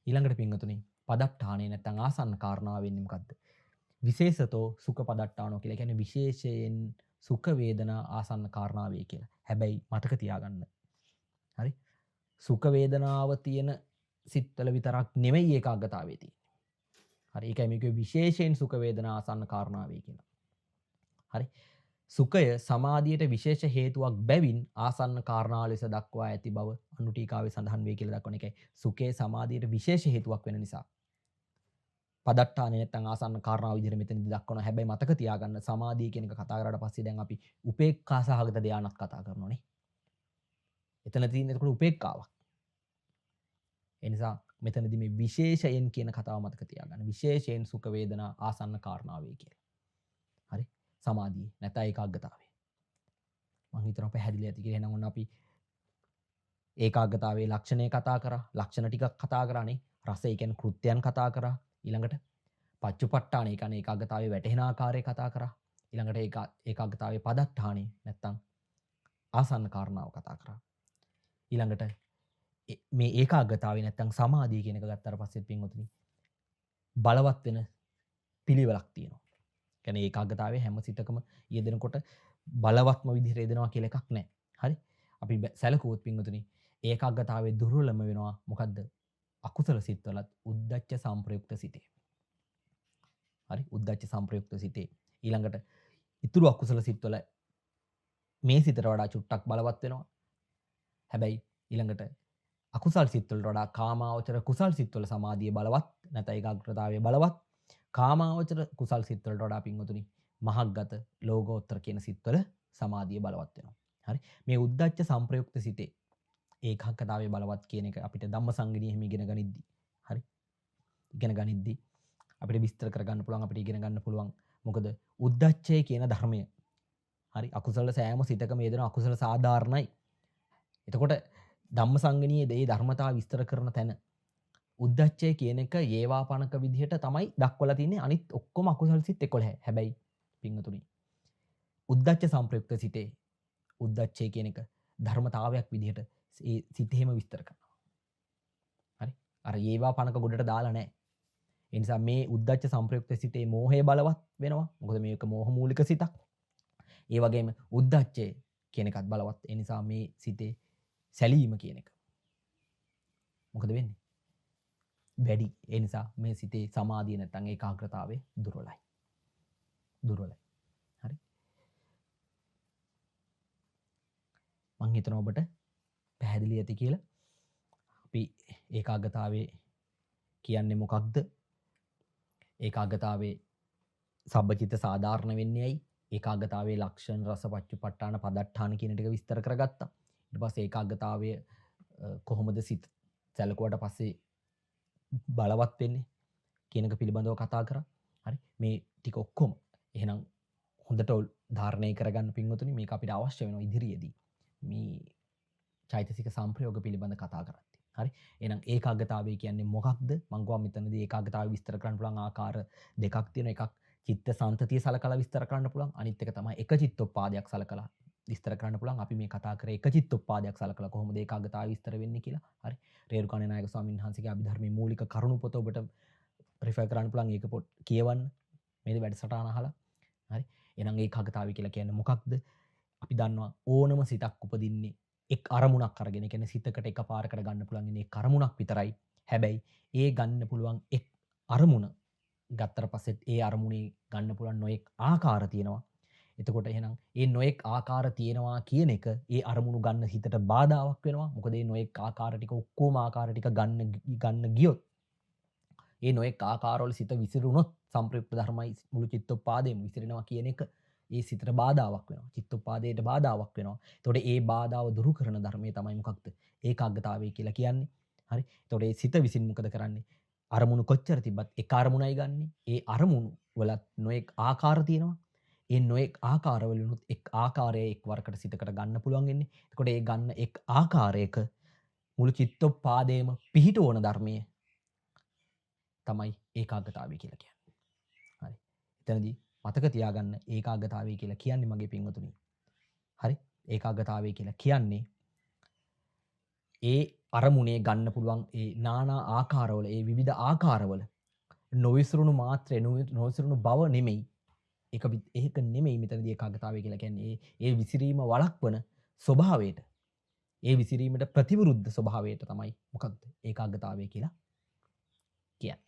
ඊළඟට පින්වතුනි පදට්ඨානේ නැත්නම් ආසන්න කාරණාව වෙන්නේ මොකද්ද? විශේෂතෝ සුඛ පදට්ඨානෝ කියලා කියන්නේ විශේෂයෙන් සුඛ වේදනා ආසන්න කාරණා වේ කියලා. හැබැයි මතක තියාගන්න. හරි. සුඛ වේදනාව තියෙන සිත්වල විතරක් නෙමෙයි ඒකාග්‍රතාවයේ තියෙන්නේ. හරි. ඒකයි මේක විශේෂයෙන් සුඛ වේදනා ආසන්න කාරණා වේ කියලා. හරි. සුඛය සමාධියට විශේෂ හේතුවක් බැවින් ආසන්න කාරණා ලෙස දක්වා ඇති බව අනුටීකාවේ සඳහන් වේ කියලා දක්වන එකයි. සුඛේ සමාධියට විශේෂ හේතුවක් වෙන නිසා. පදට්ඨානේ නැත්නම් ආසන්න කාරණා විදිහට මෙතනදී දක්වනවා. හැබැයි මතක තියාගන්න සමාධිය කියන එක කතා කරාට පස්සේ දැන් අපි උපේක්ඛා සහගත ධානයක් කතා කරනවානේ. එතන තියෙන ඒක උපේක්ඛාවක්. ඒ නිසා මෙතනදී මේ විශේෂයෙන් කියන කතාව මතක තියාගන්න. විශේෂයෙන් සුඛ වේදනා ආසන්න කාරණා වේ කියලා. හරි. සමාධිය නැත්නම් ඒකාග්‍රතාවය. මම හිතනවා පැහැදිලි ඇති කියලා. එහෙනම් ඔන්න අපි ඒකාග්‍රතාවයේ ලක්ෂණය කතා කරා. ලක්ෂණ ටිකක් කතා කරානේ. රස ඒ කියන්නේ කෘත්‍යයන් කතා කරා. ඊළඟට පච්චුපට්ඨාන ඒ කියන්නේ ඒකාග්‍රතාවයේ වැටෙන ආකාරය කතා කරා. ඊළඟට ඒකාග්‍රතාවයේ පදට්ඨානේ නැත්නම් ආසන්න කාරණාව කතා කරා. ඊළඟට මේ ඒකාග්‍රතාවය නැත්නම් සමාධිය කියන එක ගත්තාට පස්සෙත් පින්වතුනි බලවත් වෙන පිළිවෙලක් තියෙනවා. කියන්නේ ඒකාග්‍රතාවයේ හැම සිතකම යෙදෙනකොට බලවත්ම විදිහට යෙදෙනවා කියලා එකක් නැහැ. හරි? අපි සැලකුවොත් පින්වතුනි ඒකාග්‍රතාවයේ දුර්වලම වෙනවා මොකද්ද? අකුසල සිත්වලත් උද්දච්ච සංප්‍රයුක්ත සිතේ. හරි? උද්දච්ච සංප්‍රයුක්ත සිතේ. ඊළඟට ඉතුරු අකුසල සිත්වල මේ සිතට වඩා චුට්ටක් බලවත් වෙනවා. හැබැයි ඊළඟට අකුසල් සිත්වලට වඩා කාමාවචර කුසල් සිත්වල සමාධිය බලවත් නැත්නම් ඒකාග්‍රතාවය බලවත්. කාමාවචර කුසල් සිත්වලට වඩා පින්වතුනි මහග්ගත ලෝකෝත්තර කියන සිත්වල සමාධිය බලවත් වෙනවා. හරි? මේ උද්දච්ච සංප්‍රයුක්ත සිතේ ඒකාග්‍රතාවය බලවත් කියන එක අපිට ධම්මසංගණී එහෙම ඉගෙන ගනිද්දි හරි ඉගෙන ගනිද්දි අපිට විස්තර කරගන්න පුළුවන් අපිට ඉගෙන ගන්න පුළුවන් මොකද උද්දච්චය කියන ධර්මය හරි අකුසල සෑම සිතකම යෙදෙන අකුසල සාධාරණයි. එතකොට ධම්මසංගණීයේ මේ ධර්මතාව විස්තර කරන තැන උද්දච්චය කියන එක ඒවාපනක විදිහට තමයි දක්වලා තින්නේ. අනිත් ඔක්කොම අකුසල සිත් 11. හැබැයි පින්වතුනි උද්දච්ච සංප්‍රයුක්ත සිතේ උද්දච්චය කියන එක ධර්මතාවයක් විදිහට ඒ සිතේම විස්තර කරනවා. හරි? අර ඒවා පනක ගොඩට දාලා නැහැ. ඒ නිසා මේ උද්දච්ච සංප්‍රයුක්ත සිතේ මෝහය බලවත් වෙනවා. මොකද මේක මෝහ මූලික සිතක්. ඒ වගේම උද්දච්චය කියන එකත් බලවත්. ඒ නිසා මේ සිතේ සැලීම කියන එක. මොකද වෙන්නේ? වැඩි. ඒ නිසා මේ සිතේ සමාධිය නැත්නම් ඒකාග්‍රතාවය දුර්වලයි. දුර්වලයි. හරි. මං හිතනවා ඔබට පැහැදිලි ඇති කියලා. අපි ඒකාග්‍රතාවය කියන්නේ මොකක්ද? ඒකාග්‍රතාවේ සබ්බචිත්ත සාධාරණ වෙන්නේ ඇයි? ඒකාග්‍රතාවේ ලක්ෂණ රස පච්චුපට්ඨාන පදට්ඨාන කියන ටික විස්තර කරගත්තා. ඊට පස්සේ ඒකාග්‍රතාවය කොහොමද සිත සැලකුවට පස්සේ බලවත් වෙන්නේ කියන එක පිළිබඳව කතා කරා. හරි. මේ ටික ඔක්කොම එහෙනම් හොඳට ධාරණය කරගන්න පින්වතුනි මේක අපිට අවශ්‍ය වෙනවා ඉදිරියේදී. මේ චෛතසික සංප්‍රයෝග පිළිබඳ කතා කරද්දී. හරි. එහෙනම් ඒකාග්‍රතාවය කියන්නේ මොකක්ද? මම ගොම් මෙතනදී ඒකාග්‍රතාවය විස්තර කරන්න පුළුවන් ආකාර දෙකක් තියෙනවා. එකක් චිත්ත සංතතිය සලකලා විස්තර කරන්න පුළුවන්. අනිත් එක තමයි එක චිත්තෝපාදයක් සලකලා විස්තර කරන්න පුළුවන්. අපි මේ කතා කරේ එක චිත්තෝපාදයක් සලකලා කොහොමද ඒකාග්‍රතාවය විස්තර වෙන්නේ කියලා. හරි. රේරුකාණේ නායක ස්වාමීන් වහන්සේගේ අභිධර්මයේ මූලික කරුණු පොත ඔබට රිෆර් කරන්න පුළුවන්. ඒක පොත් කියවන්න. මේ වැඩසටහන අහලා. හරි. එහෙනම් ඒකාග්‍රතාවය කියලා කියන්නේ මොකක්ද? අපි දන්නවා ඕනම සිතක් උපදින්නේ එක් අරමුණක් අරගෙන. කියන්නේ සිතකට එකපාරකට ගන්න පුළුවන් ඉන්නේ එක් අරමුණක් විතරයි. හැබැයි ඒ ගන්න පුළුවන් එක් අරමුණ ගත්තට පස්සෙත් ඒ අරමුණේ ගන්න පුළුවන් නොයෙක් ආකාර තියෙනවා. එතකොට එහෙනම් ඒ නොයෙක් ආකාර තියෙනවා කියන එක ඒ අරමුණු ගන්න හිතට බාධාවක් වෙනවා. මොකද ඒ නොයෙක් ආකාර ටික ඔක්කොම ආකාර ටික ගන්න ගියොත් ඒ නොයෙක් ආකාරවල සිත විසිරුණොත් සම්ප්‍රයුක්ත ධර්මයි මුළු චිත්තෝපාදයේම විසිරෙනවා කියන එක ඒ සිතට බාධාවක් වෙනවා. චිත්තෝපාදයට බාධාවක් වෙනවා. එතකොට ඒ බාධාව දුරු කරන ධර්මය තමයි මොකක්ද? ඒකාග්‍රතාවය කියලා කියන්නේ. හරි. එතකොට ඒ සිත විසින් මොකද කරන්නේ? අරමුණු කොච්චර තිබ්බත් එක අරමුණයි ගන්නෙ. ඒ අරමුණු වලත් නොඑක් ආකාර තියෙනවා. ඒ නොඑක් ආකාරවලිනුත් එක් ආකාරයේ එක් වරකට සිතකට ගන්න පුළුවන් වෙන්නේ. එතකොට ඒ ගන්න එක් ආකාරයක මුළු චිත්තෝපාදයේම පිහිටවන ධර්මය තමයි ඒකාග්‍රතාවය කියලා කියන්නේ. හරි. එතනදී මතක තියාගන්න ඒකාග්‍රතාවය කියලා කියන්නේ මගේ පින්වතුනි. හරි. ඒකාග්‍රතාවය කියලා කියන්නේ ඒ අරමුණේ ගන්න පුළුවන් ඒ නානා ආකාරවල ඒ විවිධ ආකාරවල නොවිසරුණු මාත්‍රේ නොවිසරුණු බව නෙමෙයි. ඒක නෙමෙයි මෙතනදී ඒකාග්‍රතාවය කියලා කියන්නේ. ඒ විසිරීම වළක්වන ස්වභාවයට ඒ විසිරීමට ප්‍රතිවිරුද්ධ ස්වභාවයට තමයි මොකක්ද ඒකාග්‍රතාවය කියලා කියන්නේ.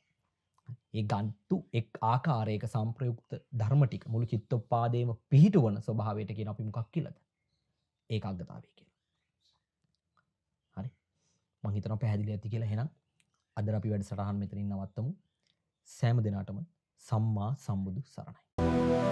ඒ ගන්තු එක් ආකාරයක සංප්‍රයුක්ත ධර්ම ටික මුළු චිත්තෝපාදයේම පිහිටවන ස්වභාවයට කියන අපි මොකක් කියලාද? ඒකාග්‍රතාවය කියලා. හරි. මම හිතනවා පැහැදිලි ඇති කියලා. එහෙනම් අද අපි වැඩසටහන මෙතනින් නවත්තමු. සෑම දිනකටම සම්මා සම්බුදු සරණයි.